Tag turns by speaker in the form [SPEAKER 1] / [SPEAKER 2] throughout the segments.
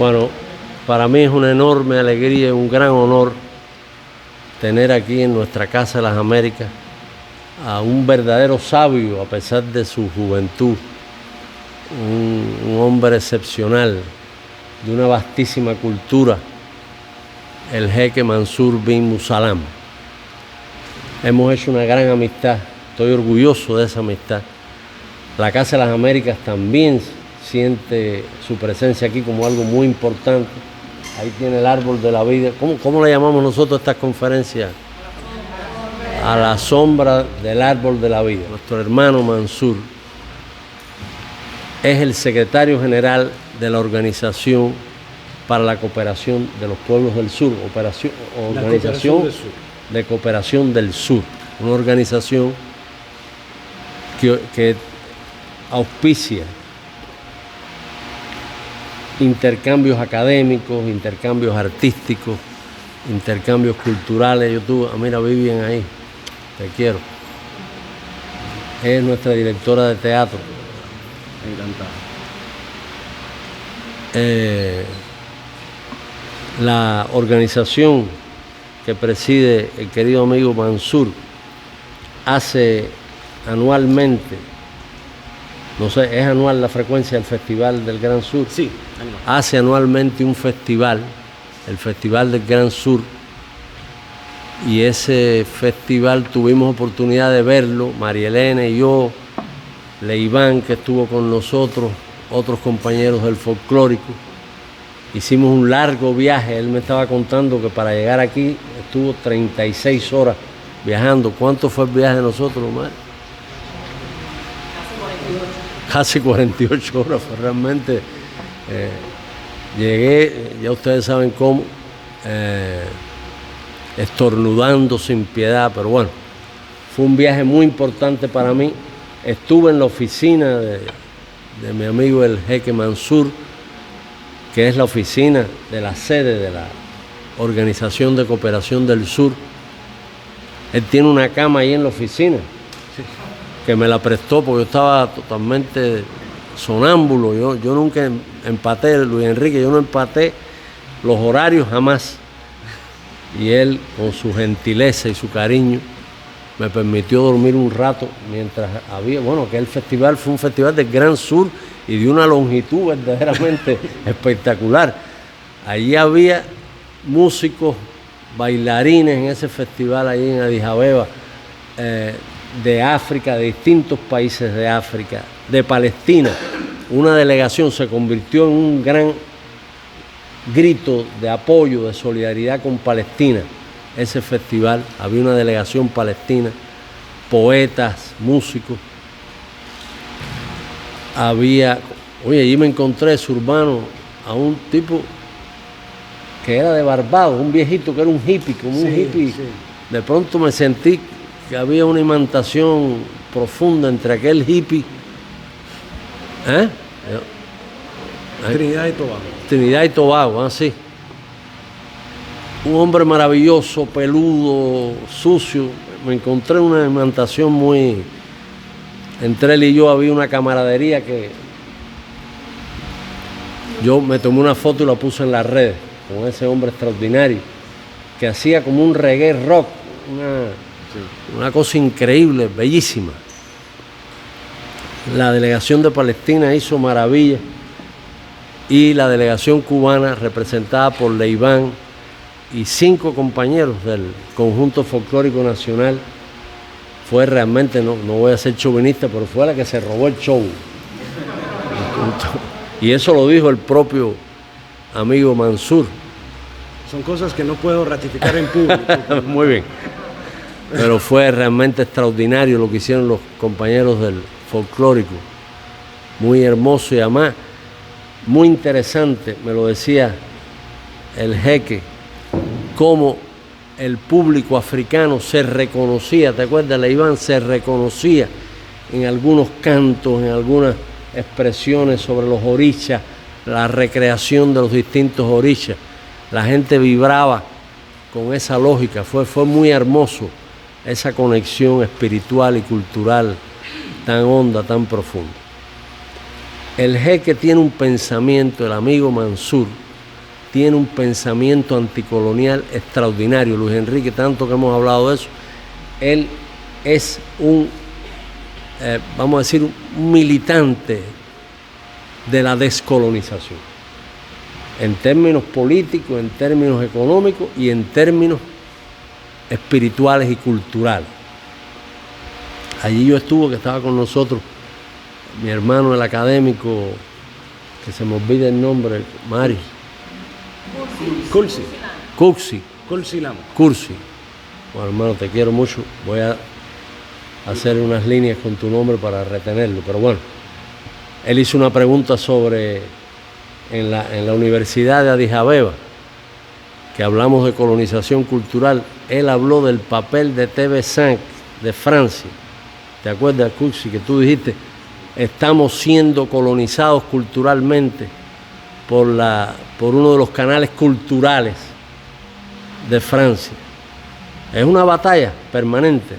[SPEAKER 1] Bueno, para mí es una enorme alegría y un gran honor tener aquí en nuestra Casa de las Américas a un verdadero sabio, a pesar de su juventud, un hombre excepcional, de una vastísima cultura, el jeque Mansur bin Musallam. Hemos hecho una gran amistad, estoy orgulloso de esa amistad. La Casa de las Américas también siente su presencia aquí como algo muy importante. Ahí tiene el árbol de la vida. ¿Cómo le llamamos nosotros a estas conferencias? A la sombra del árbol de la vida. Nuestro hermano Mansur es el secretario general de la Organización para la Cooperación de los Pueblos del Sur, Organización de Cooperación del Sur, una organización que auspicia intercambios académicos, intercambios artísticos, intercambios culturales. Yo tuve, mira Vivian ahí, te quiero. Es nuestra directora de teatro. Encantada. La organización que preside el querido amigo Mansur hace anualmente, no sé, ¿es anual la frecuencia del Festival del Gran Sur?
[SPEAKER 2] Sí, anual.
[SPEAKER 1] Hace anualmente un festival, el Festival del Gran Sur, y ese festival tuvimos oportunidad de verlo, María Elena y yo, Leiván, que estuvo con nosotros, otros compañeros del folclórico. Hicimos un largo viaje, él me estaba contando que para llegar aquí estuvo 36 horas viajando. ¿Cuánto fue el viaje de nosotros, Omar? Casi 48 horas, fue realmente. Llegué, ya ustedes saben cómo, estornudando sin piedad, pero bueno, fue un viaje muy importante para mí. Estuve en la oficina de mi amigo el jeque Mansur, que es la oficina de la sede de la Organización de Cooperación del Sur. Él tiene una cama ahí en la oficina, que me la prestó porque yo estaba totalmente sonámbulo. Yo nunca empaté, Luis Enrique, yo no empaté los horarios jamás. Y él, con su gentileza y su cariño, me permitió dormir un rato mientras había, bueno, que el festival fue un festival del Gran Sur y de una longitud verdaderamente espectacular. Allí había músicos, bailarines en ese festival, allí en Addis Abeba, de África, de distintos países de África, de Palestina. Una delegación se convirtió en un gran grito de apoyo, de solidaridad con Palestina. Ese festival, había una delegación palestina, poetas, músicos. Allí me encontré, Zurbano, a un tipo que era de Barbados, un viejito que era un hippie, como un hippie. Sí. De pronto me sentí que había una imantación profunda entre aquel hippie.
[SPEAKER 2] Trinidad y Tobago.
[SPEAKER 1] Trinidad y Tobago, sí. Un hombre maravilloso, peludo, sucio. Me encontré una imantación muy... Entre él y yo había una camaradería que... Yo me tomé una foto y la puse en las redes con ese hombre extraordinario que hacía como un reggae rock, una cosa increíble, bellísima. La delegación de Palestina hizo maravillas y la delegación cubana, representada por Leiván y 5 compañeros del Conjunto Folclórico Nacional, fue realmente, no voy a ser chauvinista, pero fue la que se robó el show. Y eso lo dijo el propio amigo Mansur.
[SPEAKER 2] Son cosas que no puedo ratificar en público.
[SPEAKER 1] Muy bien. Pero fue realmente extraordinario lo que hicieron los compañeros del folclórico. Muy hermoso y además muy interesante, me lo decía el jeque, cómo el público africano se reconocía, ¿te acuerdas, Leiván? Se reconocía en algunos cantos, en algunas expresiones sobre los orichas, la recreación de los distintos orichas. La gente vibraba con esa lógica, fue muy hermoso esa conexión espiritual y cultural tan honda, tan profunda. El jeque tiene un pensamiento, el amigo Mansur, tiene un pensamiento anticolonial extraordinario. Luis Enrique, tanto que hemos hablado de eso, él es un, vamos a decir, un militante de la descolonización, en términos políticos, en términos económicos y en términos espirituales y culturales. Allí yo estuve, que estaba con nosotros, mi hermano, el académico, que se me olvida el nombre, Mari. Cursi. Bueno, hermano, te quiero mucho. Voy a hacer unas líneas con tu nombre para retenerlo. Pero bueno, él hizo una pregunta sobre, en la Universidad de Addis Abeba, que hablamos de colonización cultural. Él habló del papel de TV5 de Francia. ¿Te acuerdas, Cursi, que tú dijiste, estamos siendo colonizados culturalmente por uno de los canales culturales de Francia? Es una batalla permanente,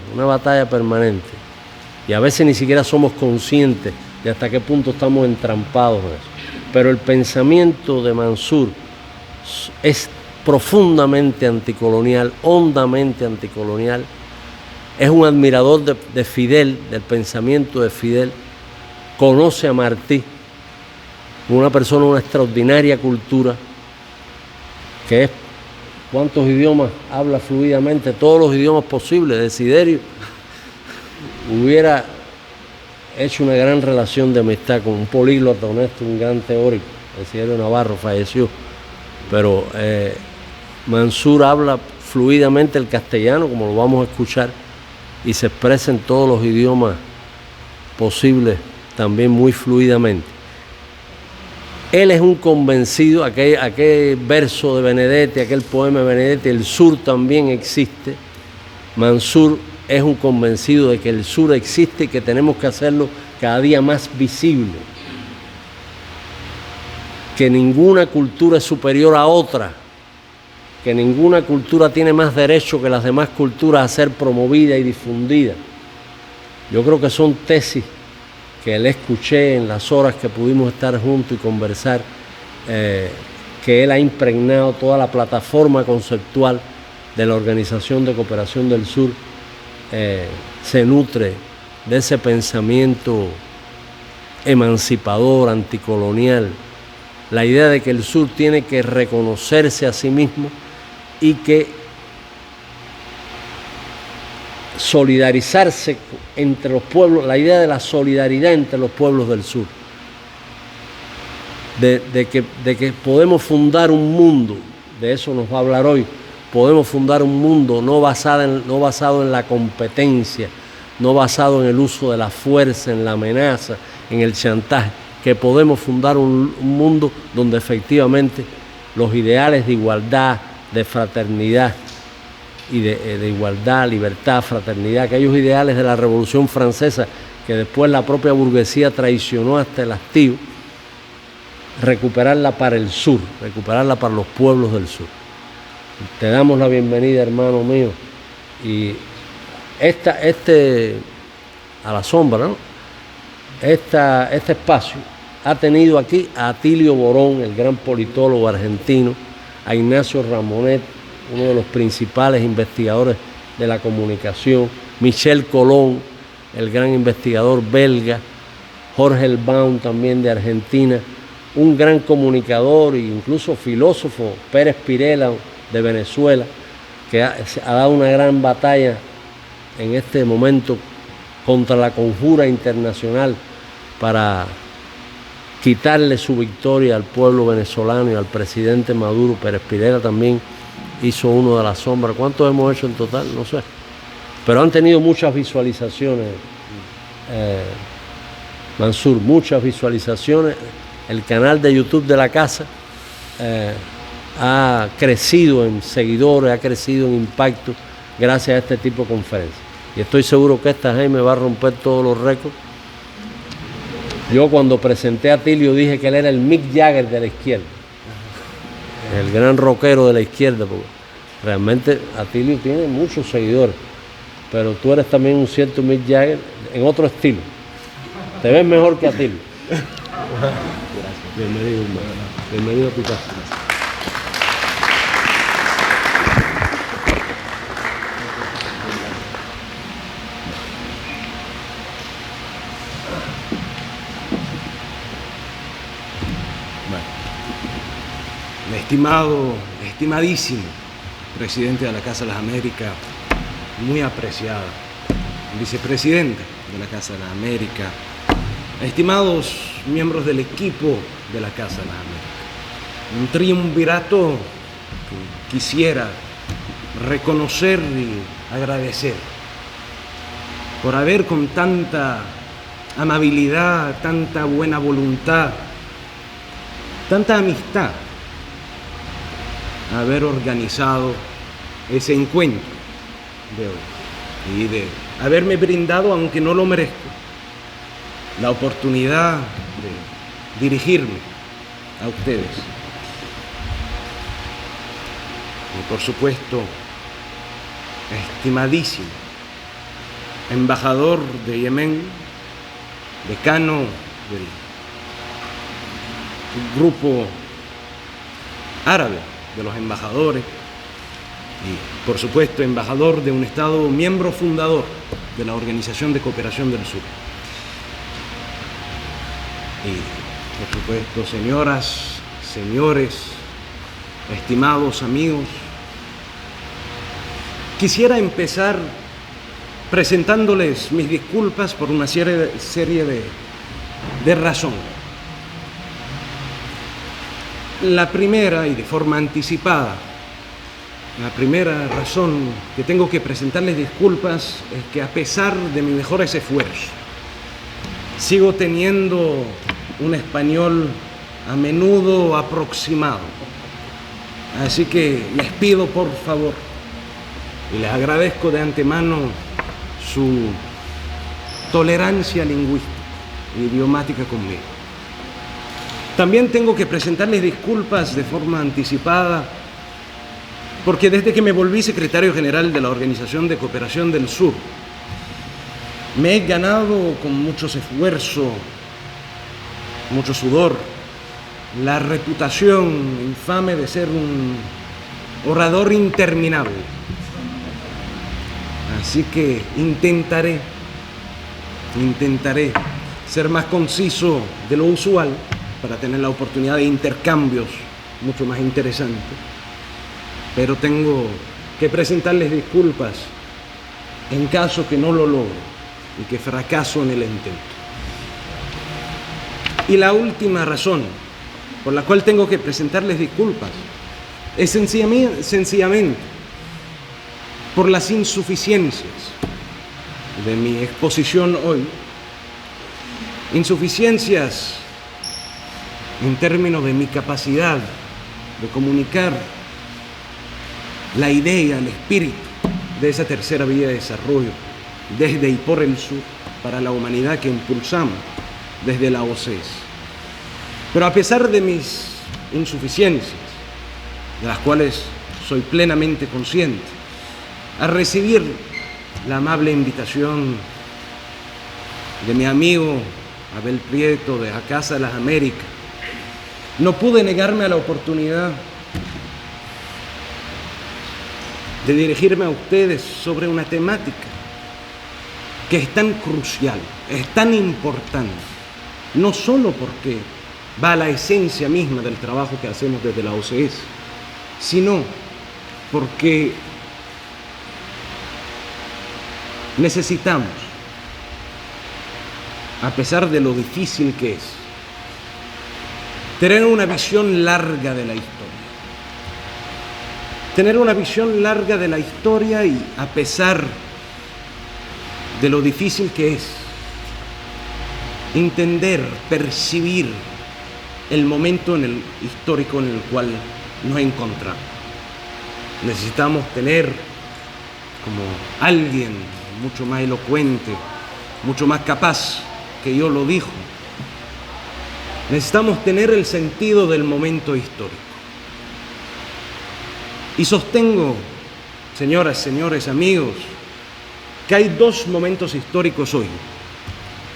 [SPEAKER 1] y a veces ni siquiera somos conscientes de hasta qué punto estamos entrampados en eso. Pero el pensamiento de Mansur es profundamente anticolonial, hondamente anticolonial. Es un admirador de Fidel, del pensamiento de Fidel. Conoce a Martí, una persona de una extraordinaria cultura, que es, ¿cuántos idiomas habla fluidamente? Todos los idiomas posibles. Desiderio hubiera hecho una gran relación de amistad con un políglota honesto, un gran teórico. Desiderio Navarro falleció, pero Mansur habla fluidamente el castellano, como lo vamos a escuchar, y se expresa en todos los idiomas posibles también muy fluidamente. Él es un convencido, aquel verso de Benedetti, aquel poema de Benedetti, el sur también existe. Mansur es un convencido de que el sur existe y que tenemos que hacerlo cada día más visible. Que ninguna cultura es superior a otra, que ninguna cultura tiene más derecho que las demás culturas a ser promovida y difundida. Yo creo que son tesis que le escuché en las horas que pudimos estar juntos y conversar, que él ha impregnado toda la plataforma conceptual de la Organización de Cooperación del Sur, se nutre de ese pensamiento emancipador, anticolonial, la idea de que el sur tiene que reconocerse a sí mismo y que solidarizarse entre los pueblos, la idea de la solidaridad entre los pueblos del sur, de que podemos fundar un mundo, de eso nos va a hablar hoy, podemos fundar un mundo no basado en la competencia, no basado en el uso de la fuerza, en la amenaza, en el chantaje, que podemos fundar un mundo donde efectivamente los ideales de igualdad, de fraternidad y de igualdad, libertad, fraternidad, aquellos ideales de la Revolución Francesa que después la propia burguesía traicionó hasta el hastío, recuperarla para el sur, recuperarla para los pueblos del sur. Te damos la bienvenida, hermano mío, y a la sombra, ¿no? Este espacio ha tenido aquí a Atilio Borón, el gran politólogo argentino, a Ignacio Ramonet, uno de los principales investigadores de la comunicación, Michel Colón, el gran investigador belga, Jorge Elbaum, también de Argentina, un gran comunicador e incluso filósofo, Pérez Pirela, de Venezuela, que ha dado una gran batalla en este momento contra la conjura internacional para quitarle su victoria al pueblo venezolano y al presidente Maduro. Pérez Pirela también hizo uno de la sombra. ¿Cuántos hemos hecho en total? No sé. Pero han tenido muchas visualizaciones, Mansur, muchas visualizaciones. El canal de YouTube de la casa ha crecido en seguidores, ha crecido en impacto gracias a este tipo de conferencias. Y estoy seguro que esta Jaime va a romper todos los récords. Yo cuando presenté a Atilio dije que él era el Mick Jagger de la izquierda, el gran rockero de la izquierda, porque realmente Atilio tiene muchos seguidores, pero tú eres también un cierto Mick Jagger en otro estilo. Te ves mejor que Atilio. Gracias. Bienvenido, hermano. Bienvenido a tu casa.
[SPEAKER 2] estimadísimo presidente de la Casa de las Américas, muy apreciada, vicepresidenta de la Casa de las Américas, estimados miembros del equipo de la Casa de las Américas, un triunvirato que quisiera reconocer y agradecer por haber con tanta amabilidad, tanta buena voluntad, tanta amistad, haber organizado ese encuentro de hoy y de haberme brindado, aunque no lo merezco, la oportunidad de dirigirme a ustedes. Y por supuesto, estimadísimo embajador de Yemen, decano del grupo árabe de los embajadores y, por supuesto, embajador de un Estado miembro fundador de la Organización de Cooperación del Sur. Y, por supuesto, señoras, señores, estimados amigos, quisiera empezar presentándoles mis disculpas por una serie de razones. La primera, y de forma anticipada, la primera razón que tengo que presentarles disculpas es que, a pesar de mis mejores esfuerzos, sigo teniendo un español a menudo aproximado. Así que les pido, por favor, y les agradezco de antemano su tolerancia lingüística e idiomática conmigo. También tengo que presentarles disculpas de forma anticipada porque desde que me volví secretario general de la Organización de Cooperación del Sur, me he ganado con muchos esfuerzos, mucho sudor, la reputación infame de ser un orador interminable. Así que intentaré ser más conciso de lo usual para tener la oportunidad de intercambios mucho más interesantes. Pero tengo que presentarles disculpas en caso que no lo logre y que fracaso en el intento. Y la última razón por la cual tengo que presentarles disculpas es sencillamente por las insuficiencias de mi exposición hoy. Insuficiencias en términos de mi capacidad de comunicar la idea, el espíritu de esa tercera vía de desarrollo desde y por el sur para la humanidad que impulsamos desde la OCES. Pero a pesar de mis insuficiencias, de las cuales soy plenamente consciente, a recibir la amable invitación de mi amigo Abel Prieto de la Casa de las Américas, no pude negarme a la oportunidad de dirigirme a ustedes sobre una temática que es tan crucial, es tan importante, no solo porque va a la esencia misma del trabajo que hacemos desde la OCS, sino porque necesitamos, a pesar de lo difícil que es, tener una visión larga de la historia. Tener una visión larga de la historia y, a pesar de lo difícil que es, entender, percibir el momento histórico en el cual nos encontramos. Necesitamos tener, como alguien mucho más elocuente, mucho más capaz que yo lo dijo, necesitamos tener el sentido del momento histórico. Y sostengo, señoras, señores, amigos, que hay dos momentos históricos hoy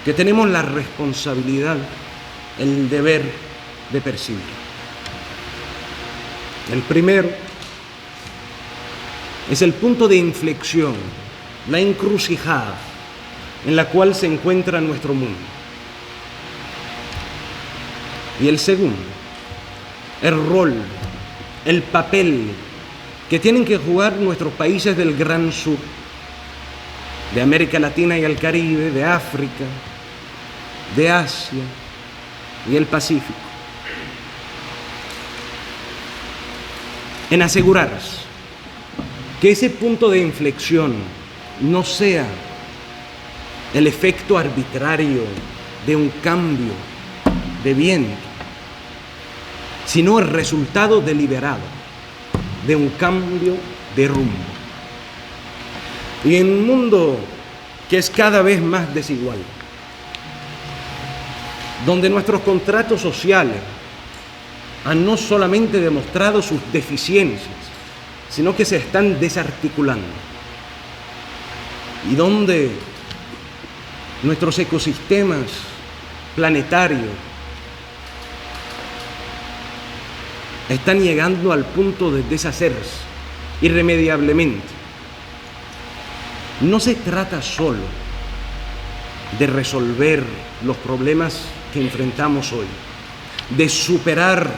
[SPEAKER 2] que tenemos la responsabilidad, el deber de percibir. El primero es el punto de inflexión, la encrucijada en la cual se encuentra nuestro mundo. Y el segundo, el rol el papel que tienen que jugar nuestros países del Gran Sur, de América Latina y el Caribe, de África, de Asia y el Pacífico, en asegurarse que ese punto de inflexión no sea el efecto arbitrario de un cambio de viento, sino el resultado deliberado de un cambio de rumbo. Y en un mundo que es cada vez más desigual, donde nuestros contratos sociales han no solamente demostrado sus deficiencias, sino que se están desarticulando, y donde nuestros ecosistemas planetarios están llegando al punto de deshacerse irremediablemente. No se trata solo de resolver los problemas que enfrentamos hoy, de superar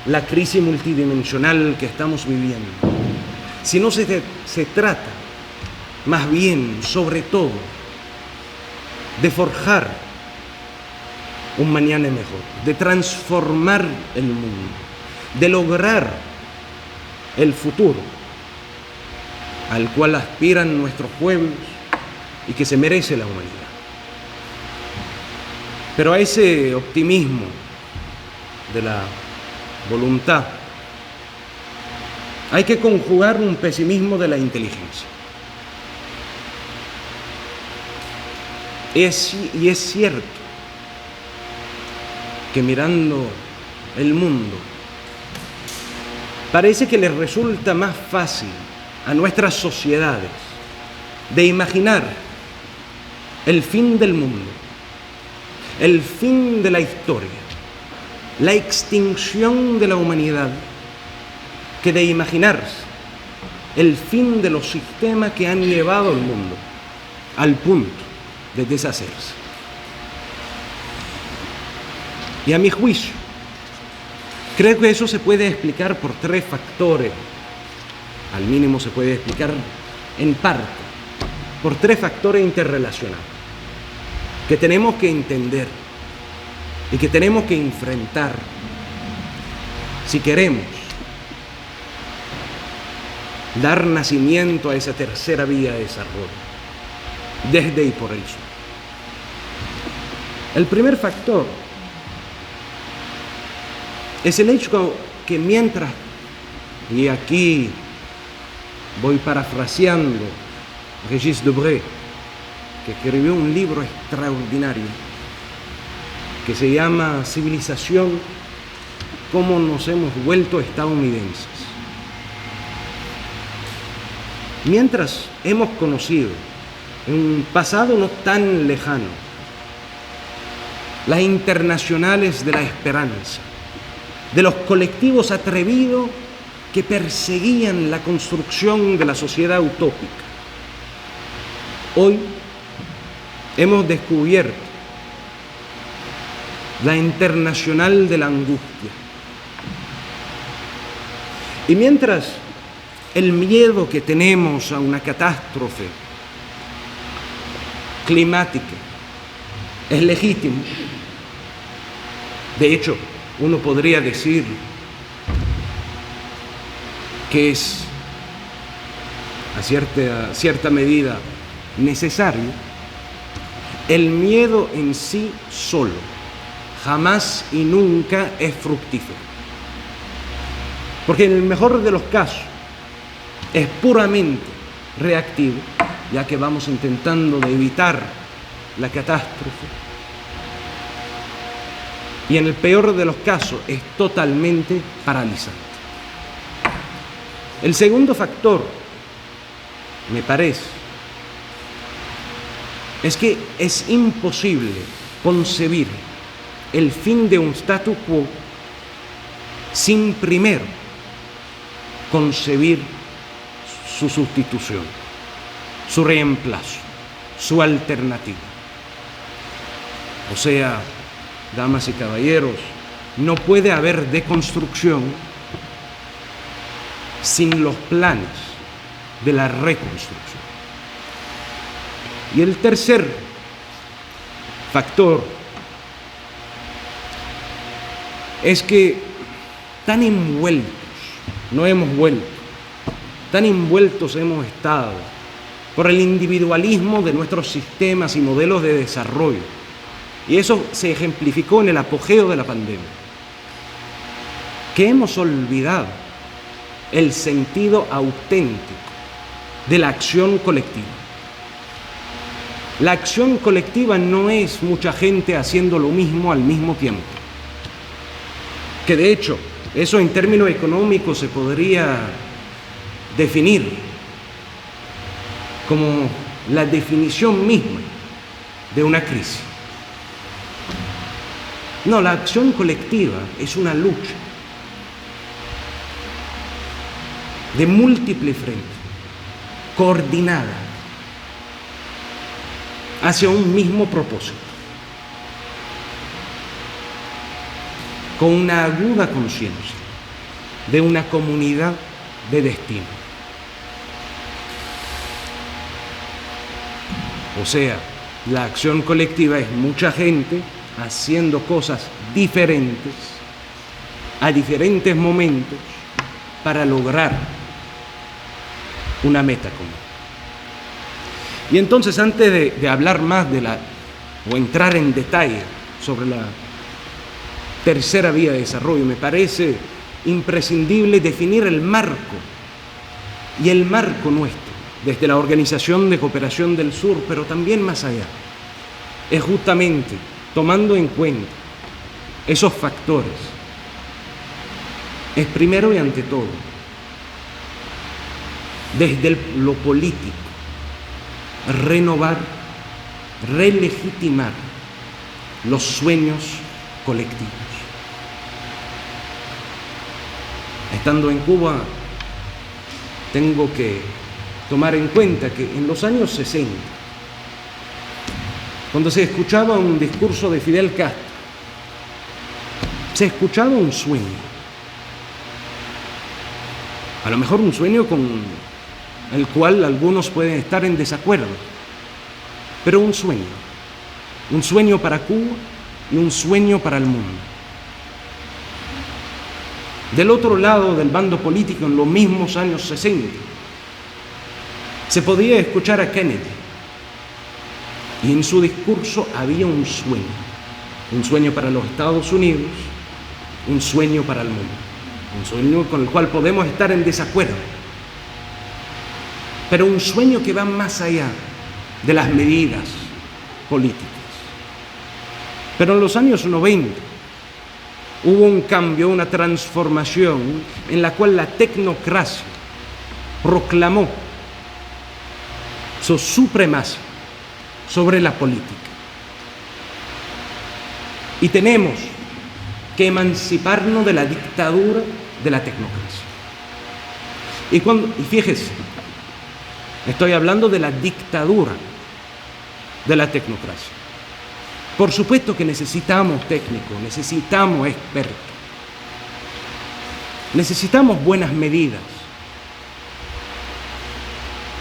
[SPEAKER 2] la crisis multidimensional que estamos viviendo, sino se trata más bien, sobre todo, de forjar un mañana mejor, de transformar el mundo, de lograr el futuro al cual aspiran nuestros pueblos y que se merece la humanidad. Pero a ese optimismo de la voluntad hay que conjugar un pesimismo de la inteligencia. Y es cierto que mirando el mundo, parece que les resulta más fácil a nuestras sociedades de imaginar el fin del mundo, el fin de la historia, la extinción de la humanidad, que de imaginarse el fin de los sistemas que han llevado al mundo al punto de deshacerse. Y a mi juicio, creo que eso se puede explicar por tres factores. Al mínimo se puede explicar en parte por tres factores interrelacionados que tenemos que entender y que tenemos que enfrentar si queremos dar nacimiento a esa tercera vía de desarrollo desde y por el sur. El primer factor es el hecho que mientras, y aquí voy parafraseando Régis Debray, que escribió un libro extraordinario que se llama Civilización, cómo nos hemos vuelto estadounidenses. Mientras hemos conocido en un pasado no tan lejano las internacionales de la esperanza, de los colectivos atrevidos que perseguían la construcción de la sociedad utópica, hoy hemos descubierto la internacional de la angustia. Y mientras el miedo que tenemos a una catástrofe climática es legítimo, de hecho, uno podría decir que es a cierta medida necesario, el miedo en sí solo jamás y nunca es fructífero. Porque en el mejor de los casos es puramente reactivo, ya que vamos intentando de evitar la catástrofe. Y en el peor de los casos es totalmente paralizante. El segundo factor, me parece, es que es imposible concebir el fin de un statu quo sin primero concebir su sustitución, su reemplazo, su alternativa. O sea, damas y caballeros, no puede haber deconstrucción sin los planes de la reconstrucción. Y el tercer factor es que tan envueltos no hemos vuelto, tan envueltos hemos estado por el individualismo de nuestros sistemas y modelos de desarrollo. Y eso se ejemplificó en el apogeo de la pandemia, que hemos olvidado el sentido auténtico de la acción colectiva. La acción colectiva no es mucha gente haciendo lo mismo al mismo tiempo, que de hecho eso en términos económicos se podría definir como la definición misma de una crisis. No, la acción colectiva es una lucha de múltiples frentes, coordinada, hacia un mismo propósito, con una aguda conciencia de una comunidad de destino. O sea, la acción colectiva es mucha gente haciendo cosas diferentes a diferentes momentos para lograr una meta común. Y entonces, antes de hablar más o entrar en detalle sobre la tercera vía de desarrollo, me parece imprescindible definir el marco, y el marco nuestro, desde la Organización de Cooperación del Sur, pero también más allá, es justamente tomando en cuenta esos factores, es primero y ante todo, desde lo político, renovar, relegitimar los sueños colectivos. Estando en Cuba, tengo que tomar en cuenta que en los años 60, cuando se escuchaba un discurso de Fidel Castro, se escuchaba un sueño. A lo mejor un sueño con el cual algunos pueden estar en desacuerdo, pero un sueño para Cuba y un sueño para el mundo. Del otro lado del bando político, en los mismos años 60, se podía escuchar a Kennedy, y en su discurso había un sueño para los Estados Unidos, un sueño para el mundo, un sueño con el cual podemos estar en desacuerdo, pero un sueño que va más allá de las medidas políticas. Pero en los años 90 hubo un cambio, una transformación en la cual la tecnocracia proclamó su supremacía sobre la política. Y tenemos que emanciparnos de la dictadura de la tecnocracia. Y fíjese, estoy hablando de la dictadura de la tecnocracia. Por supuesto que necesitamos técnicos, necesitamos expertos, necesitamos buenas medidas,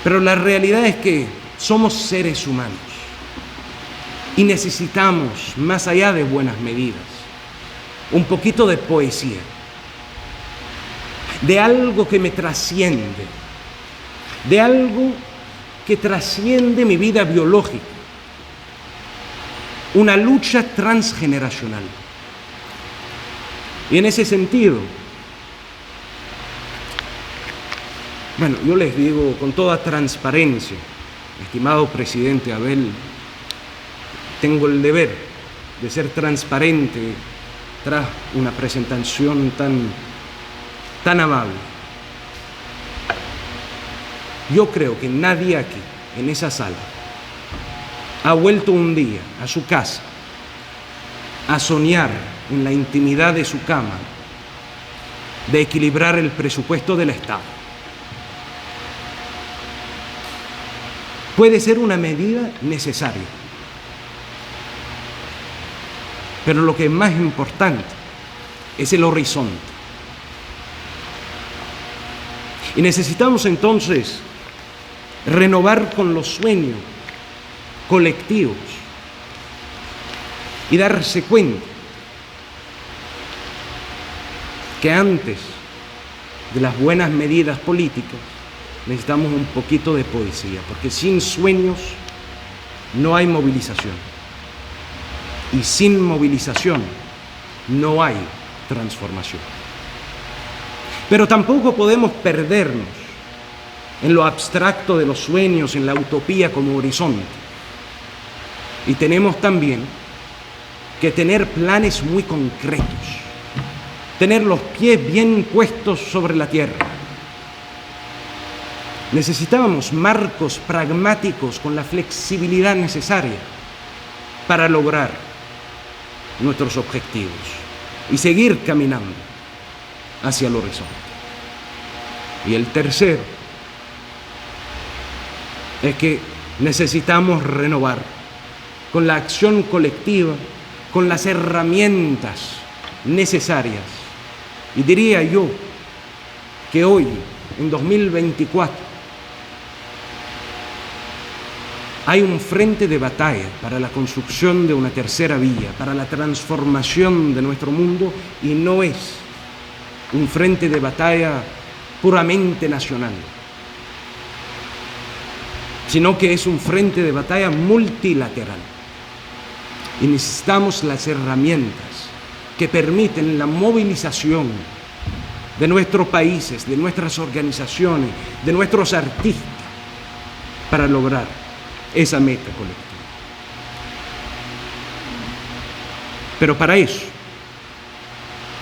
[SPEAKER 2] pero la realidad es que somos seres humanos y necesitamos, más allá de buenas medidas, un poquito de poesía, de algo que me trasciende, de algo que trasciende mi vida biológica, una lucha transgeneracional. Y en ese sentido, bueno, yo les digo con toda transparencia, estimado presidente Abel, tengo el deber de ser transparente tras una presentación tan amable. Yo creo que nadie aquí, en esa sala, ha vuelto un día a su casa a soñar en la intimidad de su cama de equilibrar el presupuesto del Estado. Puede ser una medida necesaria, pero lo que es más importante es el horizonte. Y necesitamos entonces renovar con los sueños colectivos y darse cuenta que antes de las buenas medidas políticas necesitamos un poquito de poesía, porque sin sueños no hay movilización. Y sin movilización no hay transformación. Pero tampoco podemos perdernos en lo abstracto de los sueños, en la utopía como horizonte. Y tenemos también que tener planes muy concretos, tener los pies bien puestos sobre la tierra. Necesitábamos marcos pragmáticos con la flexibilidad necesaria para lograr nuestros objetivos y seguir caminando hacia el horizonte. Y el tercero es que necesitamos renovar con la acción colectiva, con las herramientas necesarias. Y diría yo que hoy, en 2024, hay un frente de batalla para la construcción de una tercera vía, para la transformación de nuestro mundo, y no es un frente de batalla puramente nacional, sino que es un frente de batalla multilateral. Y necesitamos las herramientas que permiten la movilización de nuestros países, de nuestras organizaciones, de nuestros artistas, para lograr esa meta colectiva. Pero para eso,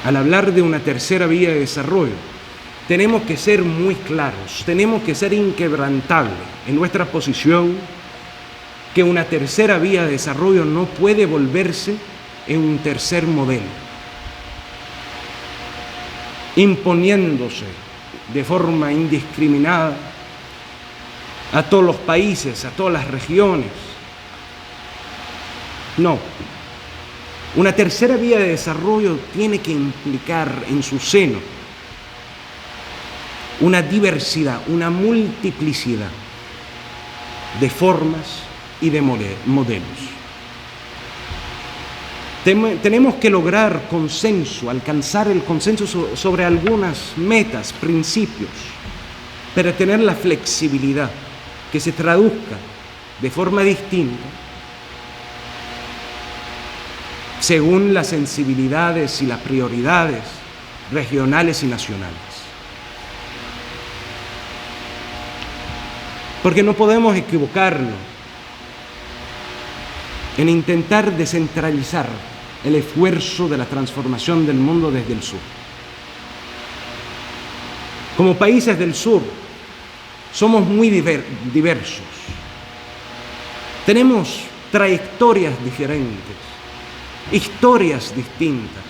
[SPEAKER 2] al hablar de una tercera vía de desarrollo, tenemos que ser muy claros, tenemos que ser inquebrantables en nuestra posición, que una tercera vía de desarrollo no puede volverse en un tercer modelo, imponiéndose de forma indiscriminada a todos los países, a todas las regiones. No. Una tercera vía de desarrollo tiene que implicar en su seno una diversidad, una multiplicidad de formas y de modelos. Tenemos que lograr consenso, alcanzar el consenso sobre algunas metas, principios, para tener la flexibilidad que se traduzca de forma distinta según las sensibilidades y las prioridades regionales y nacionales. Porque no podemos equivocarnos en intentar descentralizar el esfuerzo de la transformación del mundo desde el sur. Como países del sur, somos muy diversos. Tenemos trayectorias diferentes, historias distintas.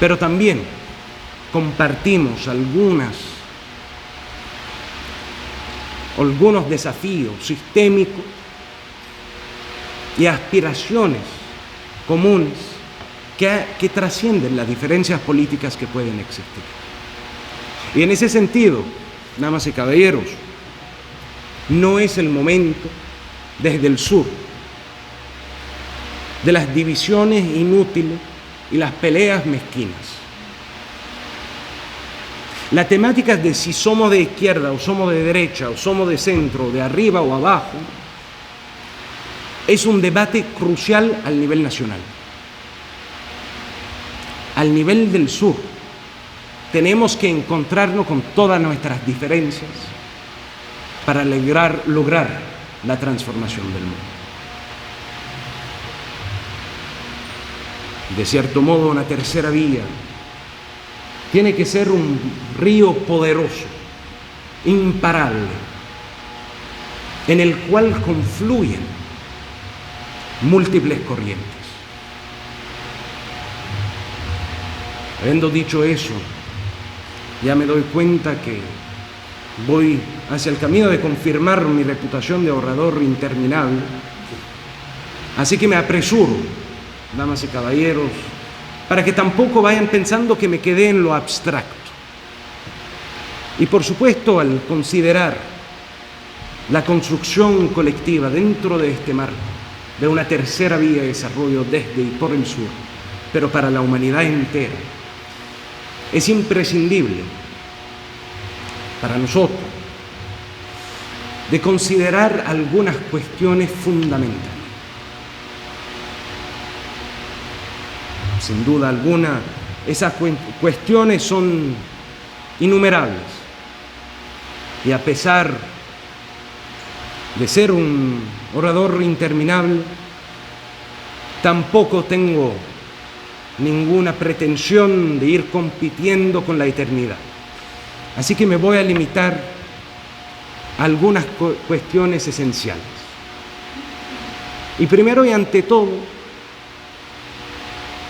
[SPEAKER 2] Pero también compartimos algunos desafíos sistémicos y aspiraciones comunes que trascienden las diferencias políticas que pueden existir. Y en ese sentido, damas y caballeros, no es el momento desde el sur de las divisiones inútiles y las peleas mezquinas. La temática de si somos de izquierda o somos de derecha o somos de centro, de arriba o abajo, es un debate crucial al nivel nacional. Al nivel del sur, tenemos que encontrarnos con todas nuestras diferencias para lograr la transformación del mundo. De cierto modo, una tercera vía tiene que ser un río poderoso, imparable, en el cual confluyen múltiples corrientes. Habiendo dicho eso, ya me doy cuenta que voy hacia el camino de confirmar mi reputación de orador interminable. Así que me apresuro, damas y caballeros, para que tampoco vayan pensando que me quedé en lo abstracto. Y por supuesto, al considerar la construcción colectiva dentro de este marco de una tercera vía de desarrollo desde y por el sur, pero para la humanidad entera, es imprescindible para nosotros de considerar algunas cuestiones fundamentales. Sin duda alguna, esas cuestiones son innumerables. Y a pesar de ser un orador interminable, tampoco tengo ninguna pretensión de ir compitiendo con la eternidad. Así que me voy a limitar a algunas cuestiones esenciales. Y primero y ante todo,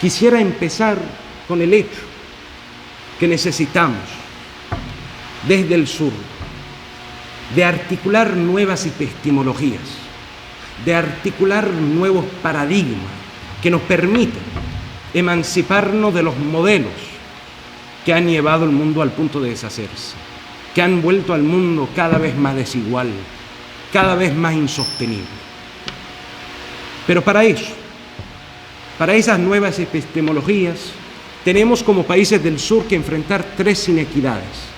[SPEAKER 2] quisiera empezar con el hecho que necesitamos, desde el sur, de articular nuevas epistemologías, de articular nuevos paradigmas que nos permitan emanciparnos de los modelos que han llevado el mundo al punto de deshacerse, que han vuelto al mundo cada vez más desigual, cada vez más insostenible. Pero para eso, para esas nuevas epistemologías, tenemos como países del sur que enfrentar tres inequidades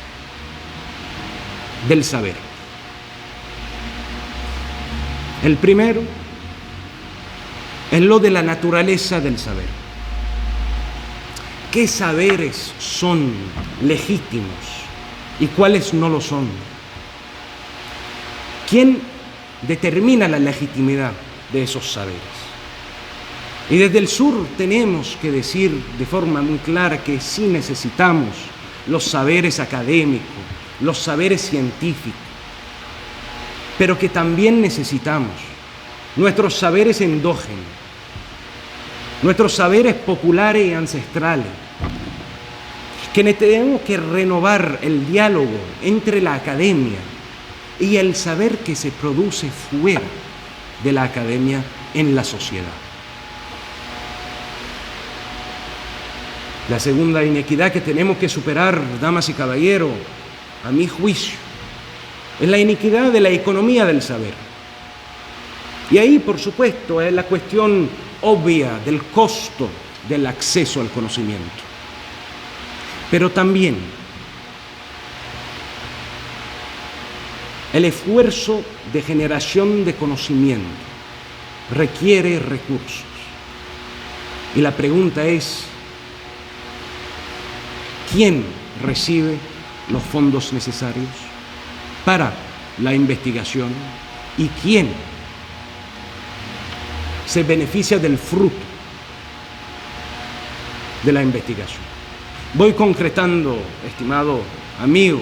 [SPEAKER 2] del saber. El primero es lo de la naturaleza del saber. ¿Qué saberes son legítimos y cuáles no lo son? ¿Quién determina la legitimidad de esos saberes? Y desde el sur tenemos que decir de forma muy clara que sí necesitamos los saberes académicos, los saberes científicos, pero que también necesitamos nuestros saberes endógenos, nuestros saberes populares y ancestrales, que tenemos que renovar el diálogo entre la academia y el saber que se produce fuera de la academia en la sociedad. La segunda inequidad que tenemos que superar, damas y caballeros, a mi juicio, es la inequidad de la economía del saber. Y ahí, por supuesto, es la cuestión obvia del costo del acceso al conocimiento. Pero también el esfuerzo de generación de conocimiento requiere recursos. Y la pregunta es, ¿quién recibe los fondos necesarios para la investigación y quién se beneficia del fruto de la investigación? Voy concretando, estimado amigo.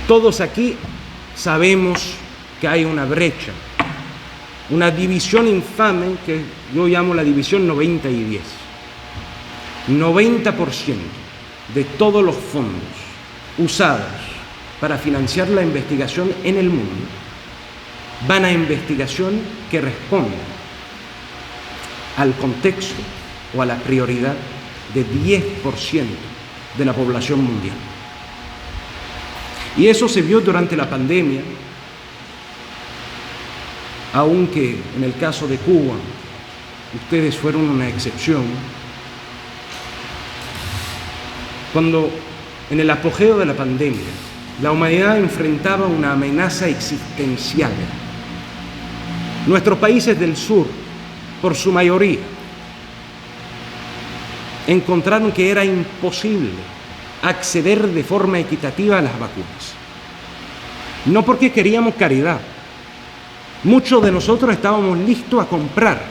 [SPEAKER 2] Todos aquí sabemos que hay una brecha, una división infame que yo llamo la división 90 y 10. 90% de todos los fondos usados para financiar la investigación en el mundo van a investigación que responde al contexto o a la prioridad de 10% de la población mundial. Y eso se vio durante la pandemia, aunque en el caso de Cuba ustedes fueron una excepción. Cuando en el apogeo de la pandemia la humanidad enfrentaba una amenaza existencial, nuestros países del sur, por su mayoría, encontraron que era imposible acceder de forma equitativa a las vacunas. No porque queríamos caridad. Muchos de nosotros estábamos listos a comprar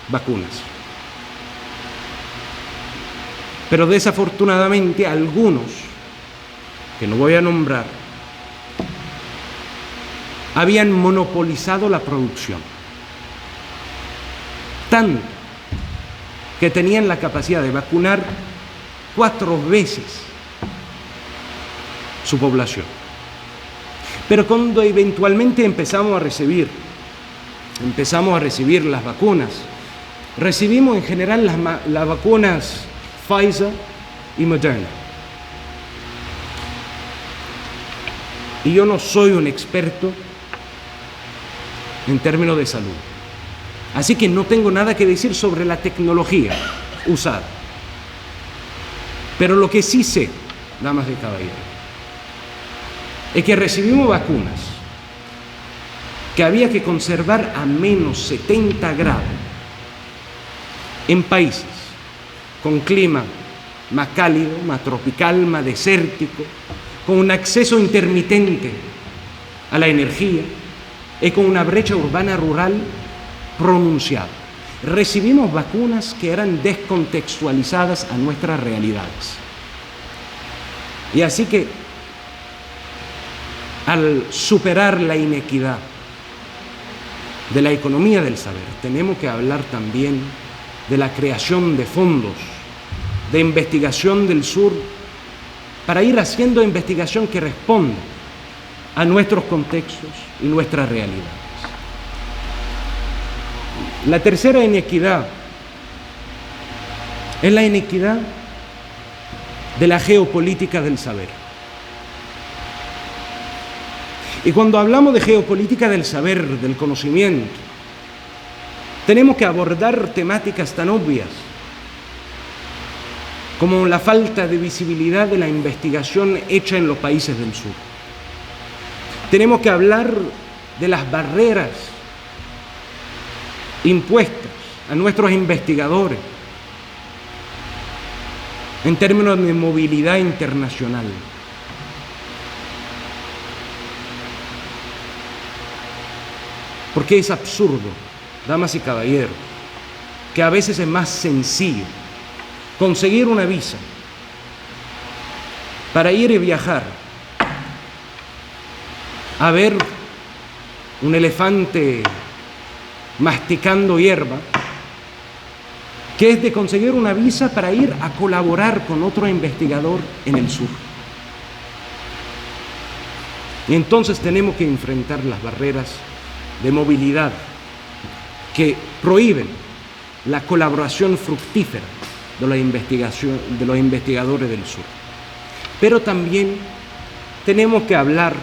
[SPEAKER 2] vacunas. Pero desafortunadamente algunos, que no voy a nombrar, habían monopolizado la producción. Tanto que tenían la capacidad de vacunar 4 veces su población. Pero cuando eventualmente empezamos a recibir las vacunas, recibimos en general las vacunas Pfizer y Moderna. Y yo no soy un experto en términos de salud. Así que no tengo nada que decir sobre la tecnología usada. Pero lo que sí sé, damas y caballeros, es que recibimos vacunas que había que conservar a menos 70 grados en países con clima más cálido, más tropical, más desértico, con un acceso intermitente a la energía y con una brecha urbana rural pronunciada. Recibimos vacunas que eran descontextualizadas a nuestras realidades. Y así que, al superar la inequidad de la economía del saber, tenemos que hablar también de la creación de fondos de investigación del sur para ir haciendo investigación que responda a nuestros contextos y nuestras realidades. La tercera inequidad es la inequidad de la geopolítica del saber. Y cuando hablamos de geopolítica del saber, del conocimiento, tenemos que abordar temáticas tan obvias como la falta de visibilidad de la investigación hecha en los países del sur. Tenemos que hablar de las barreras impuestas a nuestros investigadores en términos de movilidad internacional. Porque es absurdo, damas y caballeros, que a veces es más sencillo conseguir una visa para ir y viajar a ver un elefante masticando hierba, que es de conseguir una visa para ir a colaborar con otro investigador en el sur. Y entonces tenemos que enfrentar las barreras de movilidad que prohíben la colaboración fructífera de la investigación de los investigadores del sur. Pero también tenemos que hablar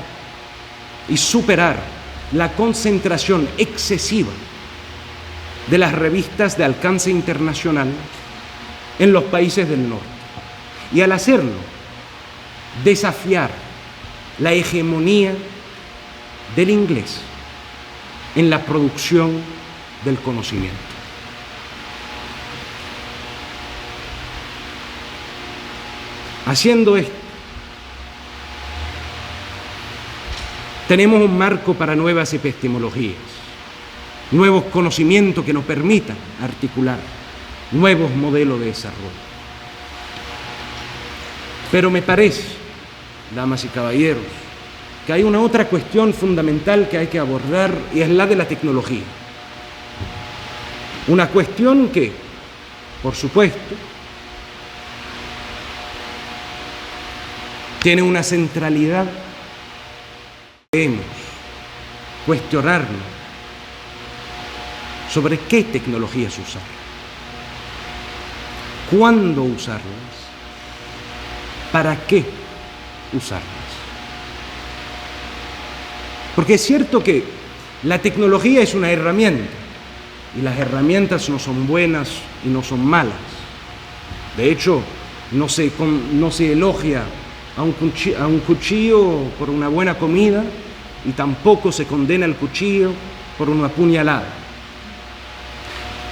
[SPEAKER 2] y superar la concentración excesiva de las revistas de alcance internacional en los países del norte. Y al hacerlo, desafiar la hegemonía del inglés en la producción del conocimiento. Haciendo esto, tenemos un marco para nuevas epistemologías, nuevos conocimientos que nos permitan articular nuevos modelos de desarrollo. Pero me parece, damas y caballeros, que hay una otra cuestión fundamental que hay que abordar y es la de la tecnología. Una cuestión que, por supuesto, tiene una centralidad. Debemos cuestionarnos sobre qué tecnologías usar, cuándo usarlas, para qué usarlas. Porque es cierto que la tecnología es una herramienta y las herramientas no son buenas y no son malas. De hecho, no se elogia a un cuchillo por una buena comida y tampoco se condena al cuchillo por una puñalada.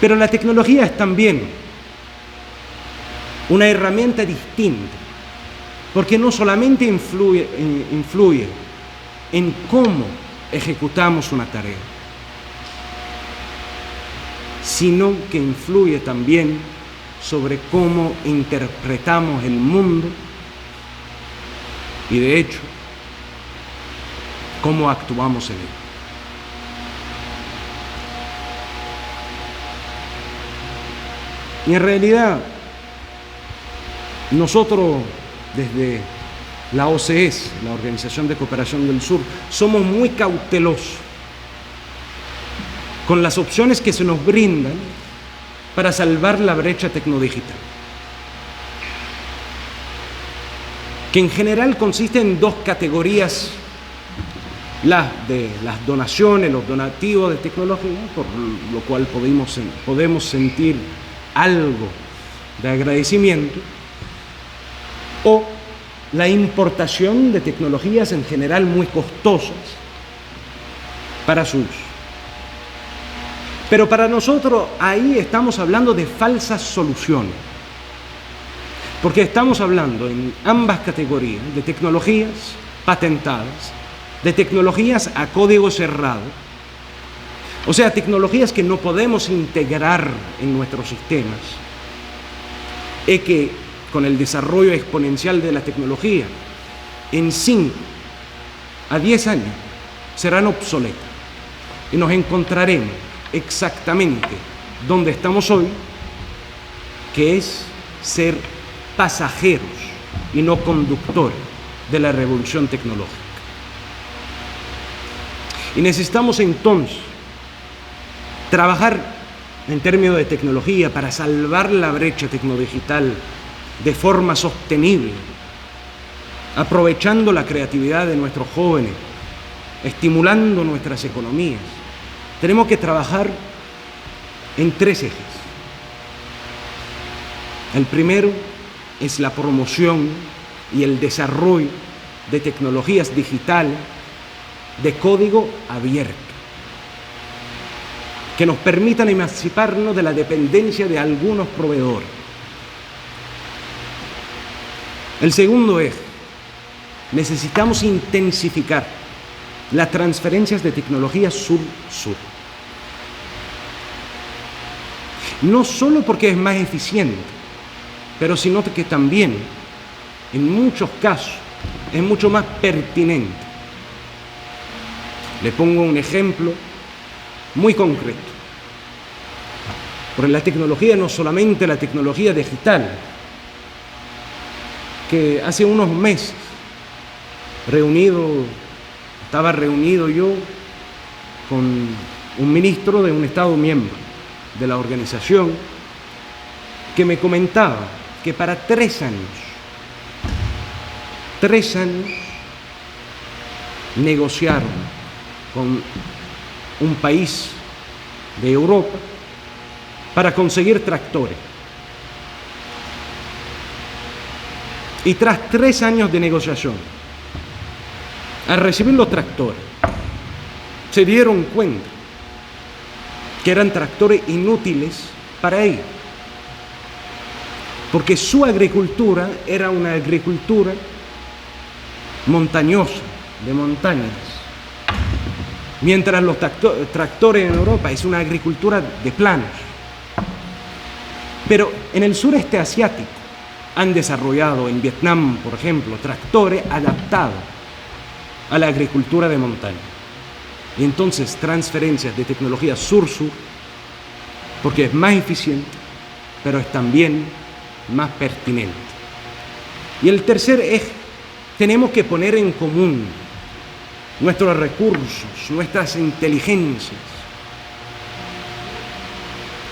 [SPEAKER 2] Pero la tecnología es también una herramienta distinta, porque no solamente influye en cómo ejecutamos una tarea, sino que influye también sobre cómo interpretamos el mundo y, de hecho, cómo actuamos en él. Y en realidad, nosotros desde la OCS, la Organización de Cooperación del Sur, somos muy cautelosos con las opciones que se nos brindan para salvar la brecha tecnodigital, que en general consiste en dos categorías: las de las donaciones, los donativos de tecnología, por lo cual podemos sentir algo de agradecimiento, o la importación de tecnologías en general muy costosas para su uso. Pero para nosotros ahí estamos hablando de falsas soluciones, porque estamos hablando en ambas categorías de tecnologías patentadas, de tecnologías a código cerrado, o sea, tecnologías que no podemos integrar en nuestros sistemas, y que con el desarrollo exponencial de la tecnología, en 5 a 10 años serán obsoletas y nos encontraremos exactamente donde estamos hoy, que es ser pasajeros y no conductores de la revolución tecnológica. Y necesitamos entonces trabajar en términos de tecnología para salvar la brecha tecnodigital de forma sostenible, aprovechando la creatividad de nuestros jóvenes, estimulando nuestras economías. Tenemos que trabajar en 3 ejes. El primero es la promoción y el desarrollo de tecnologías digitales de código abierto, que nos permitan emanciparnos de la dependencia de algunos proveedores. El segundo eje: necesitamos intensificar las transferencias de tecnología sur-sur. No solo porque es más eficiente, pero sino que también, en muchos casos, es mucho más pertinente. Le pongo un ejemplo muy concreto. Porque la tecnología no es solamente la tecnología digital, que hace unos meses estaba reunido yo con un ministro de un Estado miembro de la organización, que me comentaba que para 3 años negociaron con un país de Europa para conseguir tractores. Y tras 3 años de negociación, al recibir los tractores, se dieron cuenta que eran tractores inútiles para ellos, porque su agricultura era una agricultura montañosa, de montañas, mientras los tractores en Europa es una agricultura de planos. Pero en el sureste asiático han desarrollado, en Vietnam, por ejemplo, tractores adaptados a la agricultura de montaña. Y entonces transferencias de tecnología sur-sur, porque es más eficiente, pero es también más pertinente. Y el tercer eje: tenemos que poner en común nuestros recursos, nuestras inteligencias,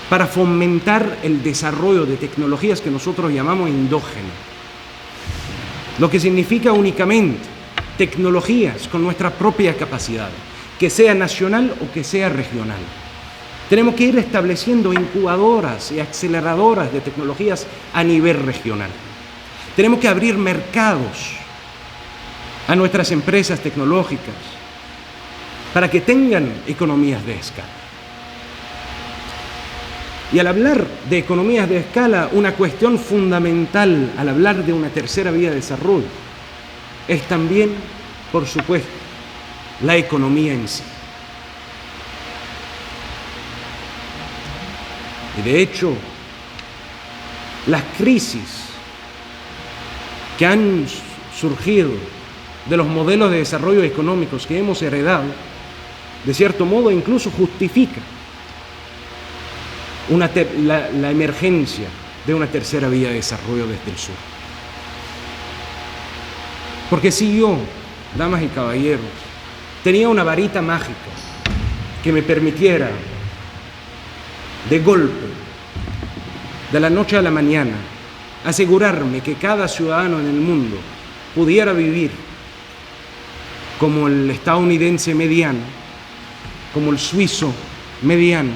[SPEAKER 2] para fomentar el desarrollo de tecnologías que nosotros llamamos endógenas, lo que significa únicamente tecnologías con nuestra propia capacidad, que sea nacional o que sea regional. Tenemos que ir estableciendo incubadoras y aceleradoras de tecnologías a nivel regional. Tenemos que abrir mercados a nuestras empresas tecnológicas para que tengan economías de escala. Y al hablar de economías de escala, una cuestión fundamental al hablar de una tercera vía de desarrollo es también, por supuesto, la economía en sí. Y de hecho, las crisis que han surgido de los modelos de desarrollo económicos que hemos heredado, de cierto modo incluso justifican la emergencia de una tercera vía de desarrollo desde el sur. Porque si yo, damas y caballeros, tenía una varita mágica que me permitiera de golpe de la noche a la mañana, asegurarme que cada ciudadano en el mundo pudiera vivir como el estadounidense mediano, como el suizo mediano.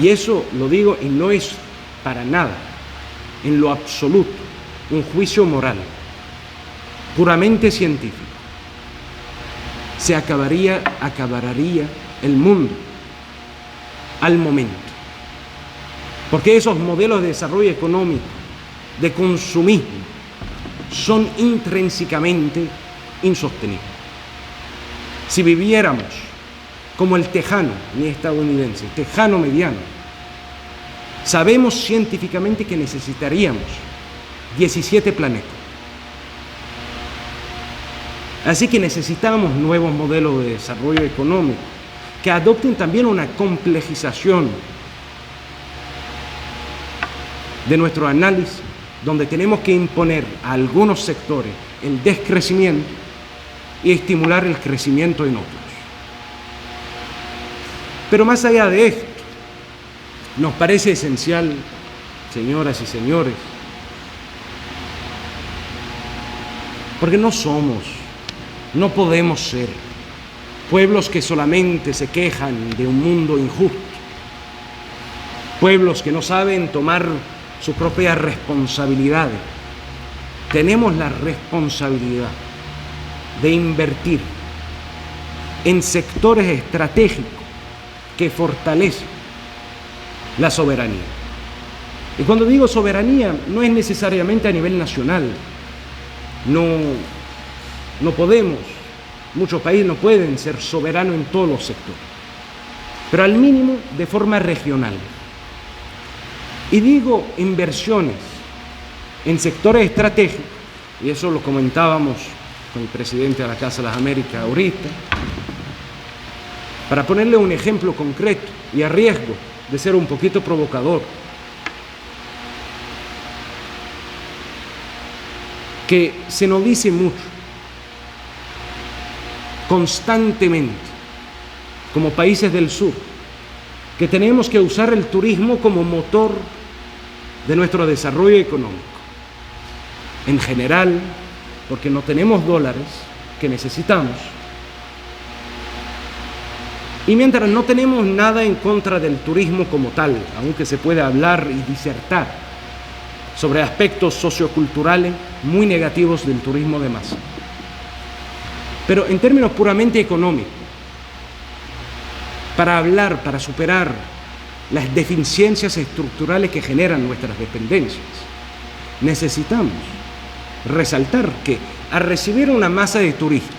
[SPEAKER 2] Y eso lo digo y no es para nada, en lo absoluto, un juicio moral, puramente científico. Se acabaría el mundo al momento. Porque esos modelos de desarrollo económico, de consumismo, son intrínsecamente insostenibles. Si viviéramos como el tejano, ni estadounidense, tejano mediano, sabemos científicamente que necesitaríamos 17 planetas. Así que necesitamos nuevos modelos de desarrollo económico que adopten también una complejización de nuestro análisis, donde tenemos que imponer a algunos sectores el descrecimiento y estimular el crecimiento en otros. Pero más allá de esto, nos parece esencial, señoras y señores, porque no podemos ser pueblos que solamente se quejan de un mundo injusto, pueblos que no saben tomar sus propias responsabilidades. Tenemos la responsabilidad de invertir en sectores estratégicos que fortalecen la soberanía. Y cuando digo soberanía, no es necesariamente a nivel nacional. No podemos, muchos países no pueden ser soberanos en todos los sectores, pero al mínimo de forma regional. Y digo inversiones en sectores estratégicos, y eso lo comentábamos con el presidente de la Casa de las Américas ahorita, para ponerle un ejemplo concreto y a riesgo de ser un poquito provocador, que se nos dice mucho, constantemente, como países del sur, que tenemos que usar el turismo como motor de nuestro desarrollo económico. En general, porque no tenemos dólares que necesitamos. Y mientras no tenemos nada en contra del turismo como tal, aunque se puede hablar y disertar sobre aspectos socioculturales muy negativos del turismo de masa. Pero en términos puramente económicos, para superar las deficiencias estructurales que generan nuestras dependencias, necesitamos resaltar que al recibir una masa de turistas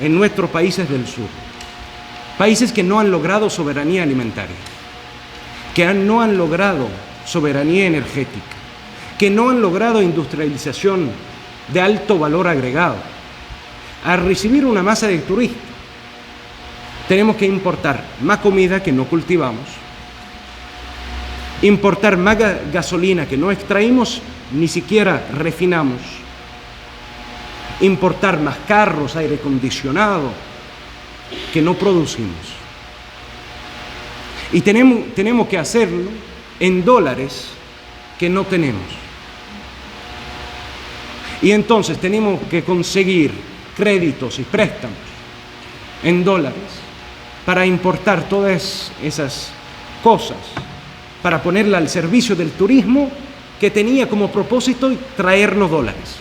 [SPEAKER 2] en nuestros países del sur, países que no han logrado soberanía alimentaria, que no han logrado soberanía energética, que no han logrado industrialización de alto valor agregado, al recibir una masa de turistas, tenemos que importar más comida que no cultivamos, importar más gasolina que no extraímos, ni siquiera refinamos, importar más carros, aire acondicionado, que no producimos. Y tenemos que hacerlo en dólares que no tenemos. Y entonces tenemos que conseguir créditos y préstamos en dólares para importar todas esas cosas, para ponerla al servicio del turismo que tenía como propósito traernos dólares.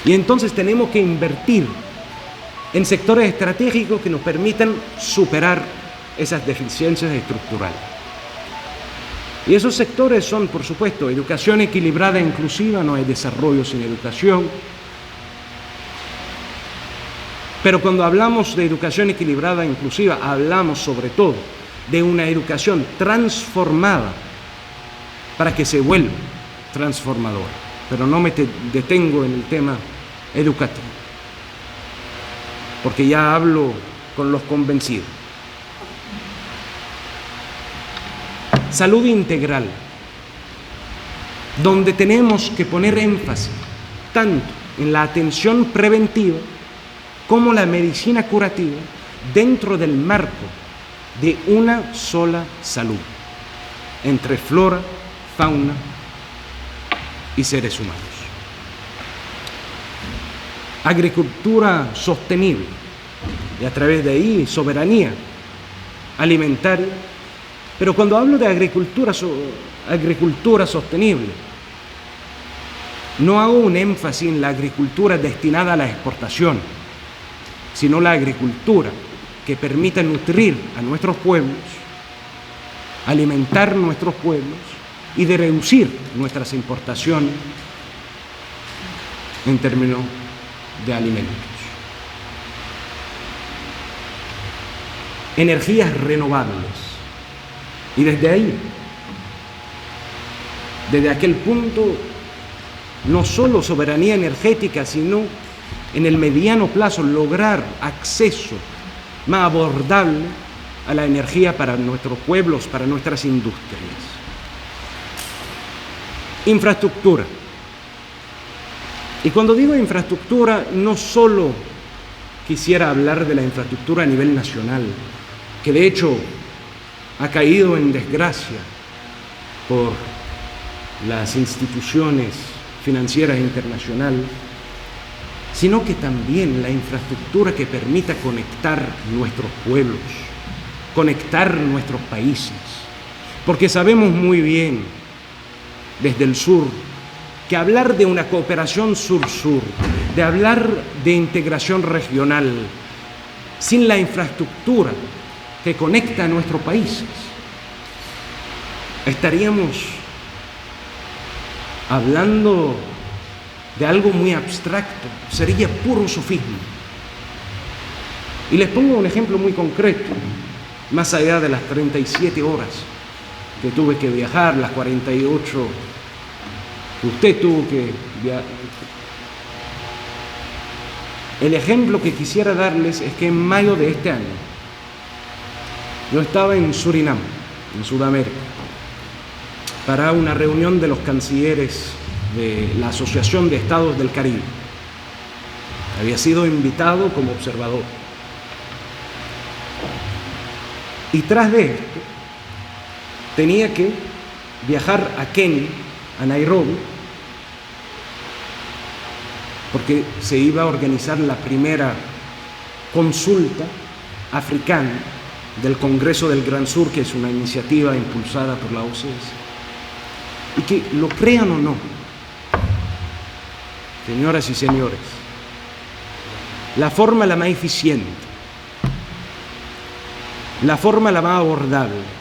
[SPEAKER 2] Y entonces tenemos que invertir en sectores estratégicos que nos permitan superar esas deficiencias estructurales. Y esos sectores son, por supuesto, educación equilibrada e inclusiva, no hay desarrollo sin educación. Pero cuando hablamos de educación equilibrada e inclusiva, hablamos sobre todo de una educación transformada para que se vuelva transformadora. Pero no me detengo en el tema educativo, porque ya hablo con los convencidos. Salud integral, donde tenemos que poner énfasis tanto en la atención preventiva como la medicina curativa dentro del marco de una sola salud entre flora, fauna y seres humanos. Agricultura sostenible y a través de ahí soberanía alimentaria. Pero cuando hablo de agricultura sostenible, no hago un énfasis en la agricultura destinada a la exportación, sino la agricultura que permita nutrir a nuestros pueblos, alimentar nuestros pueblos y de reducir nuestras importaciones en términos de alimentos. Energías renovables. Y desde ahí, desde aquel punto, no solo soberanía energética, sino en el mediano plazo lograr acceso más abordable a la energía para nuestros pueblos, para nuestras industrias. Infraestructura. Y cuando digo infraestructura, no solo quisiera hablar de la infraestructura a nivel nacional, que de hecho ha caído en desgracia por las instituciones financieras internacionales, sino que también la infraestructura que permita conectar nuestros pueblos, conectar nuestros países, porque sabemos muy bien desde el sur que hablar de una cooperación sur-sur, de hablar de integración regional, sin la infraestructura que conecta a nuestros países, estaríamos hablando de algo muy abstracto, sería puro sofisma. Y les pongo un ejemplo muy concreto, más allá de las 37 horas que tuve que viajar, las 48 que usted tuvo que viajar. El ejemplo que quisiera darles es que en mayo de este año yo estaba en Surinam, en Sudamérica, para una reunión de los cancilleres de la Asociación de Estados del Caribe. Había sido invitado como observador. Y tras de esto, tenía que viajar a Kenia, a Nairobi, porque se iba a organizar la primera consulta africana del Congreso del Gran Sur, que es una iniciativa impulsada por la OCDE. Y que lo crean o no, señoras y señores, la forma la más eficiente, la forma la más abordable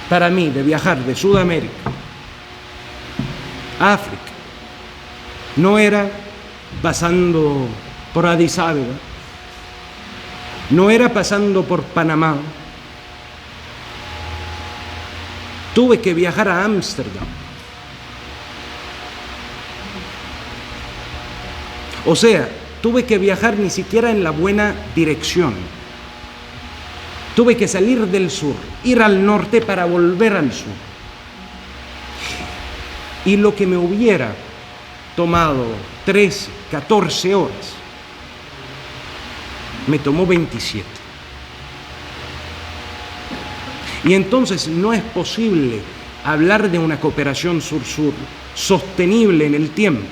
[SPEAKER 2] para mí de viajar de Sudamérica a África no era pasando por Addis Abeba, no era pasando por Panamá. Tuve que viajar a Ámsterdam. O sea, tuve que viajar ni siquiera en la buena dirección. Tuve que salir del sur, ir al norte para volver al sur. Y lo que me hubiera tomado 13, 14 horas, me tomó 27. Y entonces no es posible hablar de una cooperación sur-sur sostenible en el tiempo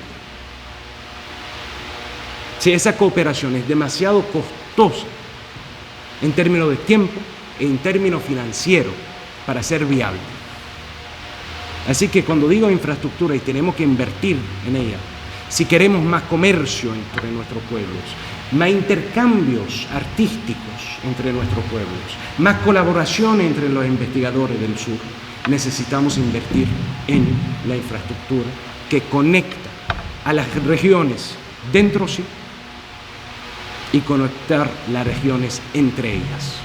[SPEAKER 2] si esa cooperación es demasiado costosa en términos de tiempo e en términos financieros para ser viable. Así que cuando digo infraestructura y tenemos que invertir en ella, si queremos más comercio entre nuestros pueblos, más intercambios artísticos entre nuestros pueblos, más colaboración entre los investigadores del sur, necesitamos invertir en la infraestructura que conecta a las regiones dentro sí y conectar las regiones entre ellas.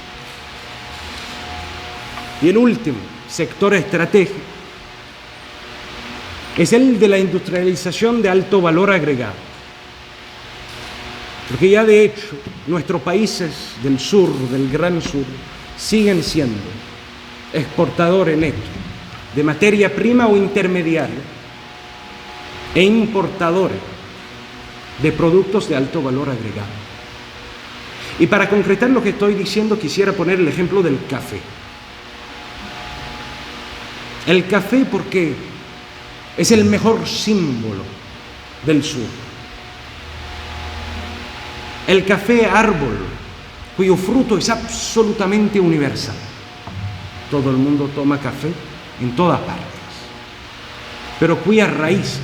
[SPEAKER 2] Y el último sector estratégico es el de la industrialización de alto valor agregado. Porque ya de hecho nuestros países del sur, del Gran Sur, siguen siendo exportadores netos de materia prima o intermediaria e importadores de productos de alto valor agregado. Y para concretar lo que estoy diciendo, quisiera poner el ejemplo del café. El café porque es el mejor símbolo del sur. El café árbol, cuyo fruto es absolutamente universal. Todo el mundo toma café en todas partes, pero cuyas raíces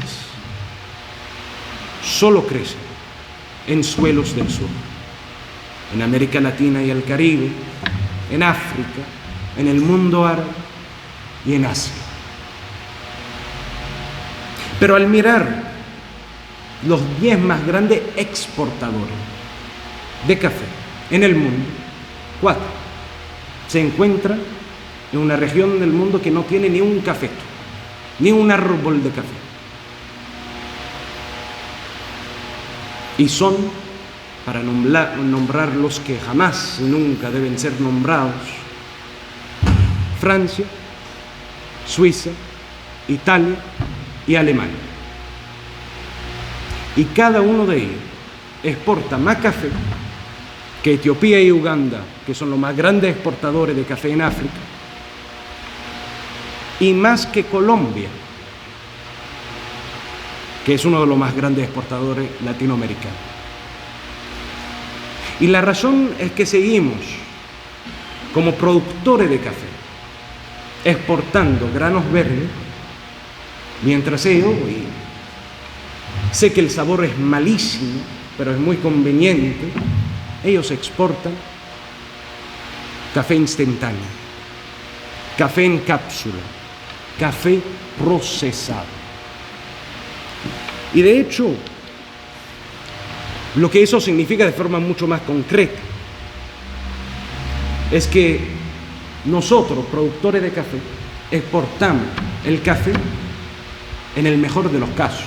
[SPEAKER 2] solo crecen en suelos del sur, en América Latina y el Caribe, en África, en el mundo árabe y en Asia. Pero al mirar los 10 más grandes exportadores de café en el mundo, 4 se encuentran en una región del mundo que no tiene ni un cafeto, ni un árbol de café. Y son, para nombrar los que jamás y nunca deben ser nombrados, Francia, Suiza, Italia y Alemania. Y cada uno de ellos exporta más café que Etiopía y Uganda, que son los más grandes exportadores de café en África, y más que Colombia, que es uno de los más grandes exportadores latinoamericanos. Y la razón es que seguimos como productores de café exportando granos verdes, mientras ellos, y sé que el sabor es malísimo, pero es muy conveniente, ellos exportan café instantáneo, café en cápsula, café procesado. Y de hecho, lo que eso significa de forma mucho más concreta es que nosotros, productores de café, exportamos el café en el mejor de los casos.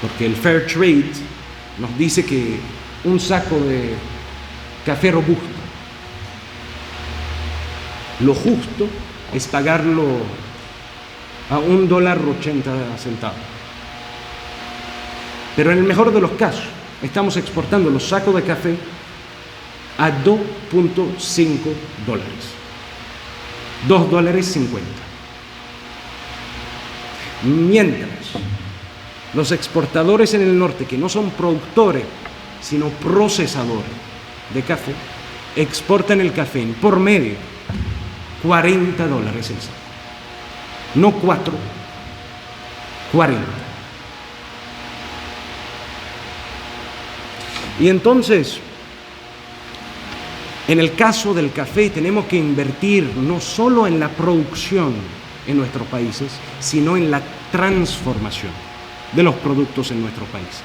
[SPEAKER 2] Porque el Fair Trade nos dice que un saco de café robusto, lo justo es pagarlo a $1.80. Pero en el mejor de los casos, estamos exportando los sacos de café a $2.5. $2.50. Mientras los exportadores en el norte, que no son productores, sino procesadores de café, exportan el café en por medio $40 el saco. No 4, 40. Y entonces, en el caso del café, tenemos que invertir no solo en la producción en nuestros países, sino en la transformación de los productos en nuestros países.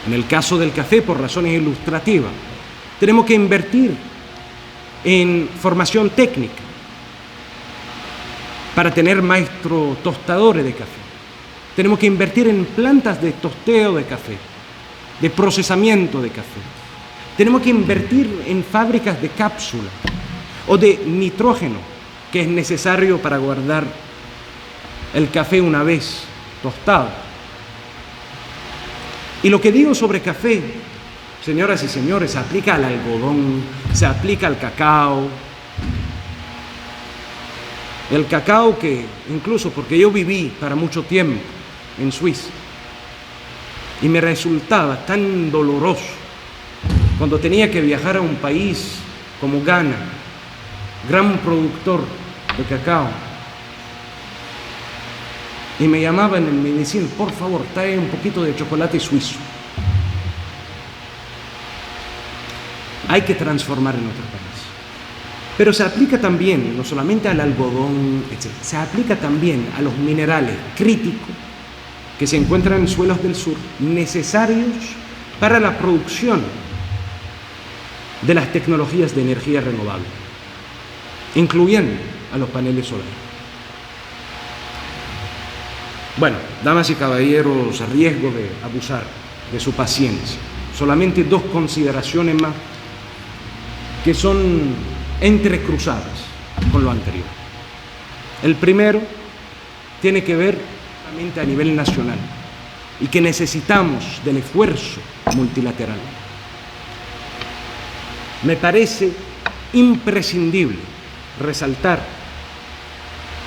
[SPEAKER 2] En el caso del café, por razones ilustrativas, tenemos que invertir en formación técnica para tener maestros tostadores de café. Tenemos que invertir en plantas de tosteo de café, de procesamiento de café. Tenemos que invertir en fábricas de cápsula o de nitrógeno, que es necesario para guardar el café una vez tostado. Y lo que digo sobre café, señoras y señores, se aplica al algodón, se aplica al cacao. El cacao que, incluso porque yo viví para mucho tiempo en Suiza, y me resultaba tan doloroso cuando tenía que viajar a un país como Ghana, gran productor de cacao, y me llamaban y me decían, por favor, trae un poquito de chocolate suizo. Hay que transformar en nuestro país. Pero se aplica también, no solamente al algodón, etc., se aplica también a los minerales críticos que se encuentran en suelos del sur, necesarios para la producción de las tecnologías de energía renovable, incluyendo a los paneles solares. Bueno, damas y caballeros, a riesgo de abusar de su paciencia, solamente 2 consideraciones más que son entrecruzadas con lo anterior. El primero tiene que ver a nivel nacional y que necesitamos del esfuerzo multilateral. Me parece imprescindible resaltar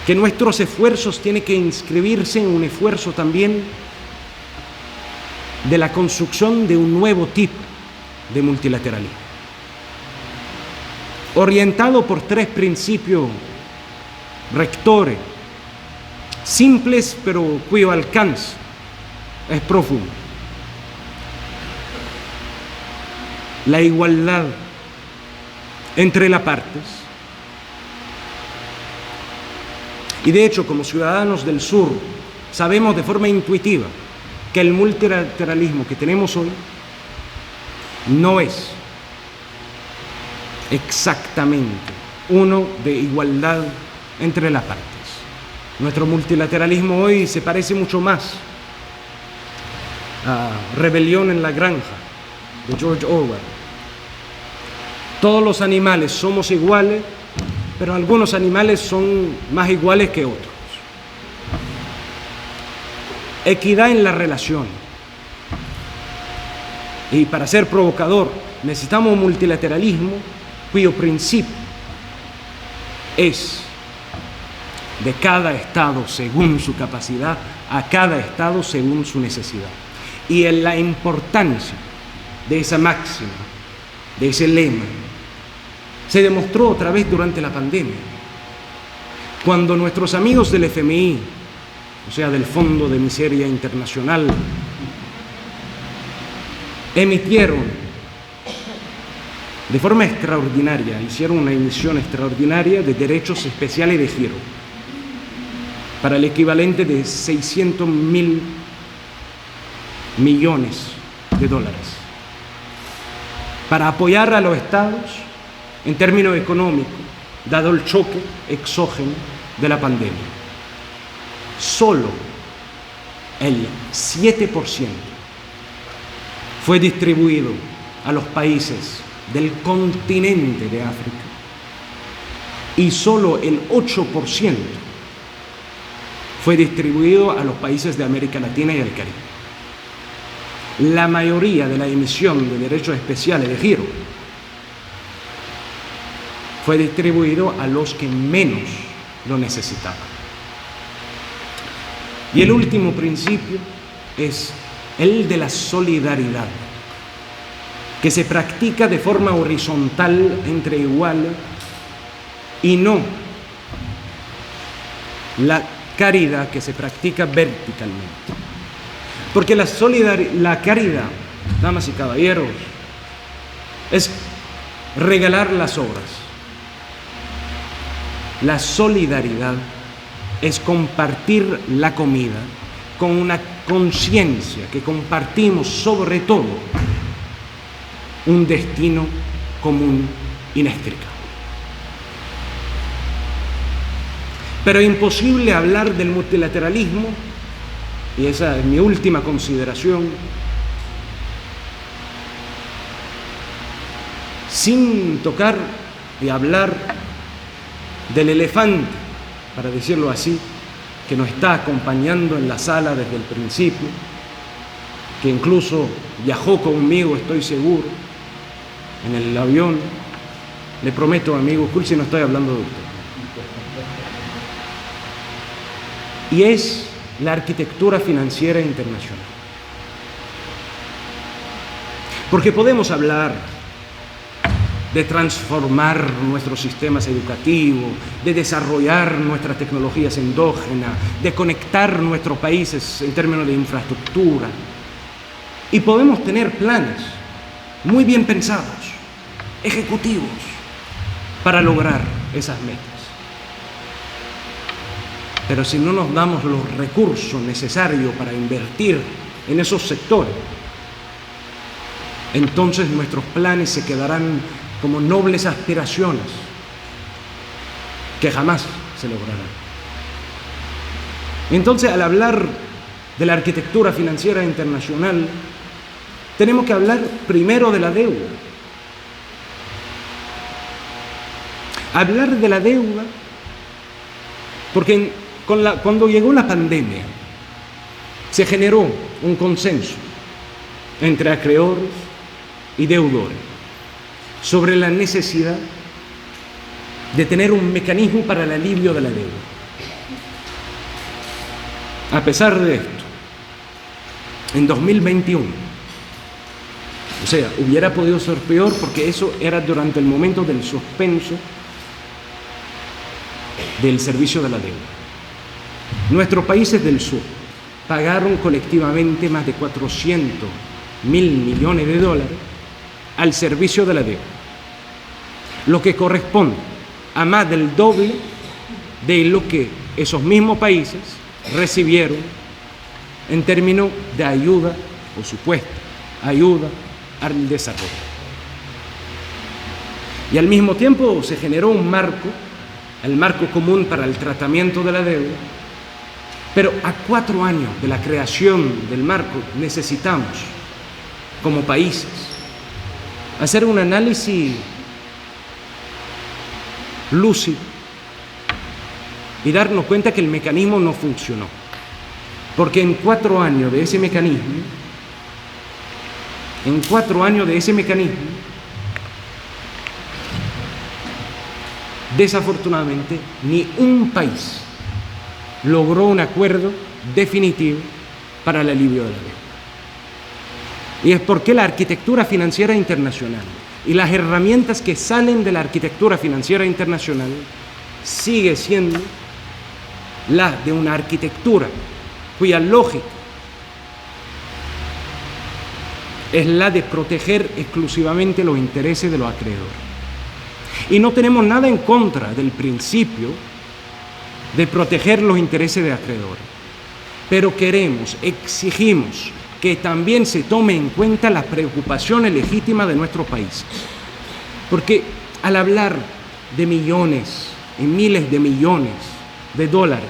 [SPEAKER 2] que nuestros esfuerzos tienen que inscribirse en un esfuerzo también de la construcción de un nuevo tipo de multilateralismo, orientado por 3 principios rectores, simples pero cuyo alcance es profundo. La igualdad entre las partes. Y de hecho, como ciudadanos del sur, sabemos de forma intuitiva que el multilateralismo que tenemos hoy no es exactamente uno de igualdad entre las partes. Nuestro multilateralismo hoy se parece mucho más a Rebelión en la Granja de George Orwell. Todos los animales somos iguales, pero algunos animales son más iguales que otros. Equidad en la relación. Y para ser provocador, necesitamos un multilateralismo cuyo principio es de cada Estado según su capacidad, a cada Estado según su necesidad. Y en la importancia de esa máxima, de ese lema, se demostró otra vez durante la pandemia, cuando nuestros amigos del FMI, o sea, del Fondo de Miseria Internacional, emitieron de forma extraordinaria, hicieron una emisión extraordinaria de derechos especiales de giro para el equivalente de 600.000 millones de dólares para apoyar a los estados en términos económicos, dado el choque exógeno de la pandemia. Solo el 7% fue distribuido a los países del continente de África y solo el 8% fue distribuido a los países de América Latina y el Caribe. La mayoría de la emisión de derechos especiales de giro fue distribuido a los que menos lo necesitaban. Y el último principio es el de la solidaridad, que se practica de forma horizontal entre iguales y no la caridad que se practica verticalmente. Porque la caridad, damas y caballeros, es regalar las obras. La solidaridad es compartir la comida con una conciencia que compartimos sobre todo un destino común inextricable. Pero es imposible hablar del multilateralismo, y esa es mi última consideración, sin tocar y hablar del elefante, para decirlo así, que nos está acompañando en la sala desde el principio, que incluso viajó conmigo, estoy seguro, en el avión. Le prometo, amigo Kulsi, no estoy hablando de usted. Y es la arquitectura financiera internacional. Porque podemos hablar de transformar nuestros sistemas educativos, de desarrollar nuestras tecnologías endógenas, de conectar nuestros países en términos de infraestructura. Y podemos tener planes muy bien pensados, ejecutivos, para lograr esas metas. Pero si no nos damos los recursos necesarios para invertir en esos sectores, entonces nuestros planes se quedarán como nobles aspiraciones que jamás se lograrán. Entonces, al hablar de la arquitectura financiera internacional, tenemos que hablar primero de la deuda. Hablar de la deuda, porque cuando llegó la pandemia, se generó un consenso entre acreedores y deudores sobre la necesidad de tener un mecanismo para el alivio de la deuda. A pesar de esto, en 2021, o sea, hubiera podido ser peor porque eso era durante el momento del suspenso del servicio de la deuda. Nuestros países del sur pagaron colectivamente más de 400.000 millones de dólares al servicio de la deuda, lo que corresponde a más del doble de lo que esos mismos países recibieron en términos de ayuda, por supuesto, ayuda al desarrollo. Y al mismo tiempo se generó un marco, el marco común para el tratamiento de la deuda, pero a 4 años de la creación del marco necesitamos, como países, hacer un análisis lúcido y darnos cuenta que el mecanismo no funcionó. Porque en 4 años de ese mecanismo, desafortunadamente, ni un país logró un acuerdo definitivo para el alivio de la deuda. Y es porque la arquitectura financiera internacional y las herramientas que salen de la arquitectura financiera internacional sigue siendo la de una arquitectura cuya lógica es la de proteger exclusivamente los intereses de los acreedores. Y no tenemos nada en contra del principio de proteger los intereses de acreedores, pero exigimos que también se tome en cuenta las preocupaciones legítimas de nuestros países. Porque al hablar de millones y miles de millones de dólares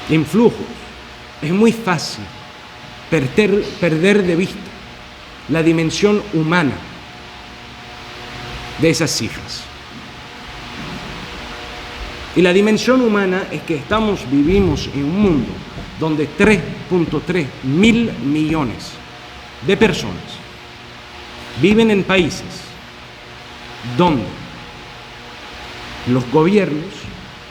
[SPEAKER 2] en flujos, es muy fácil perder de vista la dimensión humana de esas cifras. Y la dimensión humana es que vivimos en un mundo donde 3.3 mil millones de personas viven en países donde los gobiernos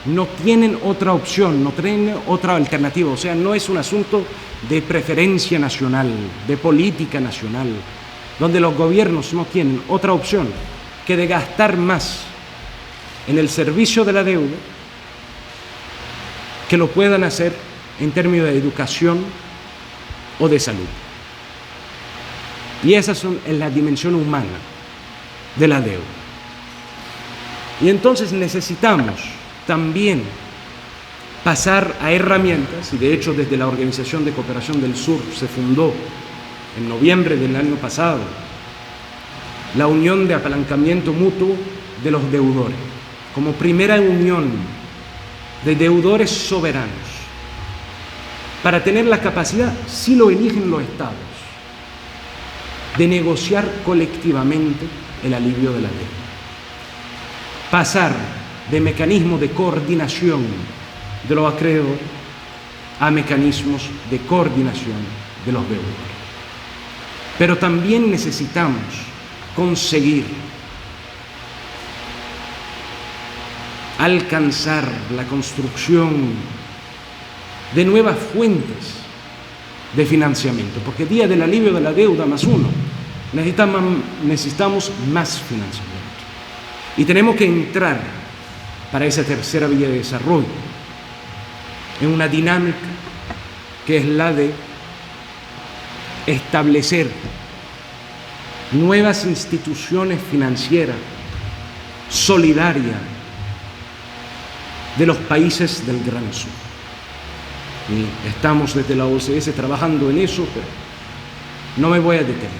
[SPEAKER 2] no tienen otra opción, no tienen otra alternativa. O sea, no es un asunto de preferencia nacional, de política nacional, donde los gobiernos no tienen otra opción que de gastar más en el servicio de la deuda que lo puedan hacer en términos de educación o de salud. Y esa es la dimensión humana de la deuda. Y entonces necesitamos también pasar a herramientas, y de hecho desde la Organización de Cooperación del Sur se fundó en noviembre del año pasado la Unión de Apalancamiento Mutuo de los Deudores, como primera unión de deudores soberanos, para tener la capacidad, si lo eligen los estados, de negociar colectivamente el alivio de la deuda. Pasar de mecanismos de coordinación de los acreedores a mecanismos de coordinación de los deudores. Pero también necesitamos conseguir alcanzar la construcción de nuevas fuentes de financiamiento, porque día del alivio de la deuda +1, necesitamos más financiamiento. Y tenemos que entrar para esa tercera vía de desarrollo en una dinámica que es la de establecer nuevas instituciones financieras solidarias de los países del Gran Sur. Y estamos desde la OCDE trabajando en eso, pero no me voy a detener.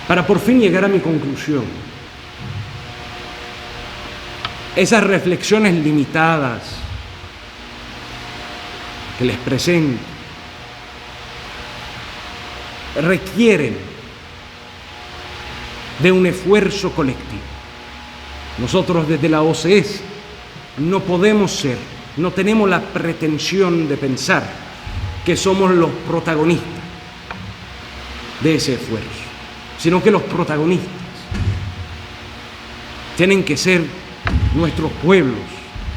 [SPEAKER 2] Para por fin llegar a mi conclusión, esas reflexiones limitadas que les presento requieren de un esfuerzo colectivo. Nosotros desde la OCDE no tenemos la pretensión de pensar que somos los protagonistas de ese esfuerzo, sino que los protagonistas tienen que ser nuestros pueblos,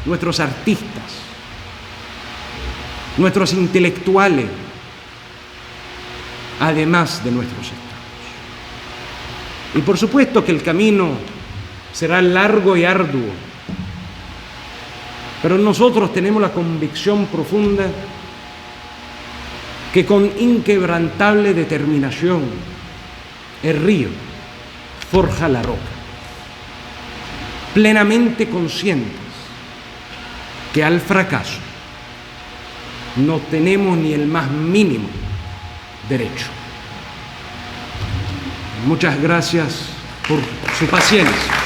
[SPEAKER 2] nuestros artistas, nuestros intelectuales, además de nuestros estados. Y por supuesto que el camino será largo y arduo, pero nosotros tenemos la convicción profunda que con inquebrantable determinación el río forja la roca, plenamente conscientes que al fracaso no tenemos ni el más mínimo derecho. Muchas gracias por su paciencia.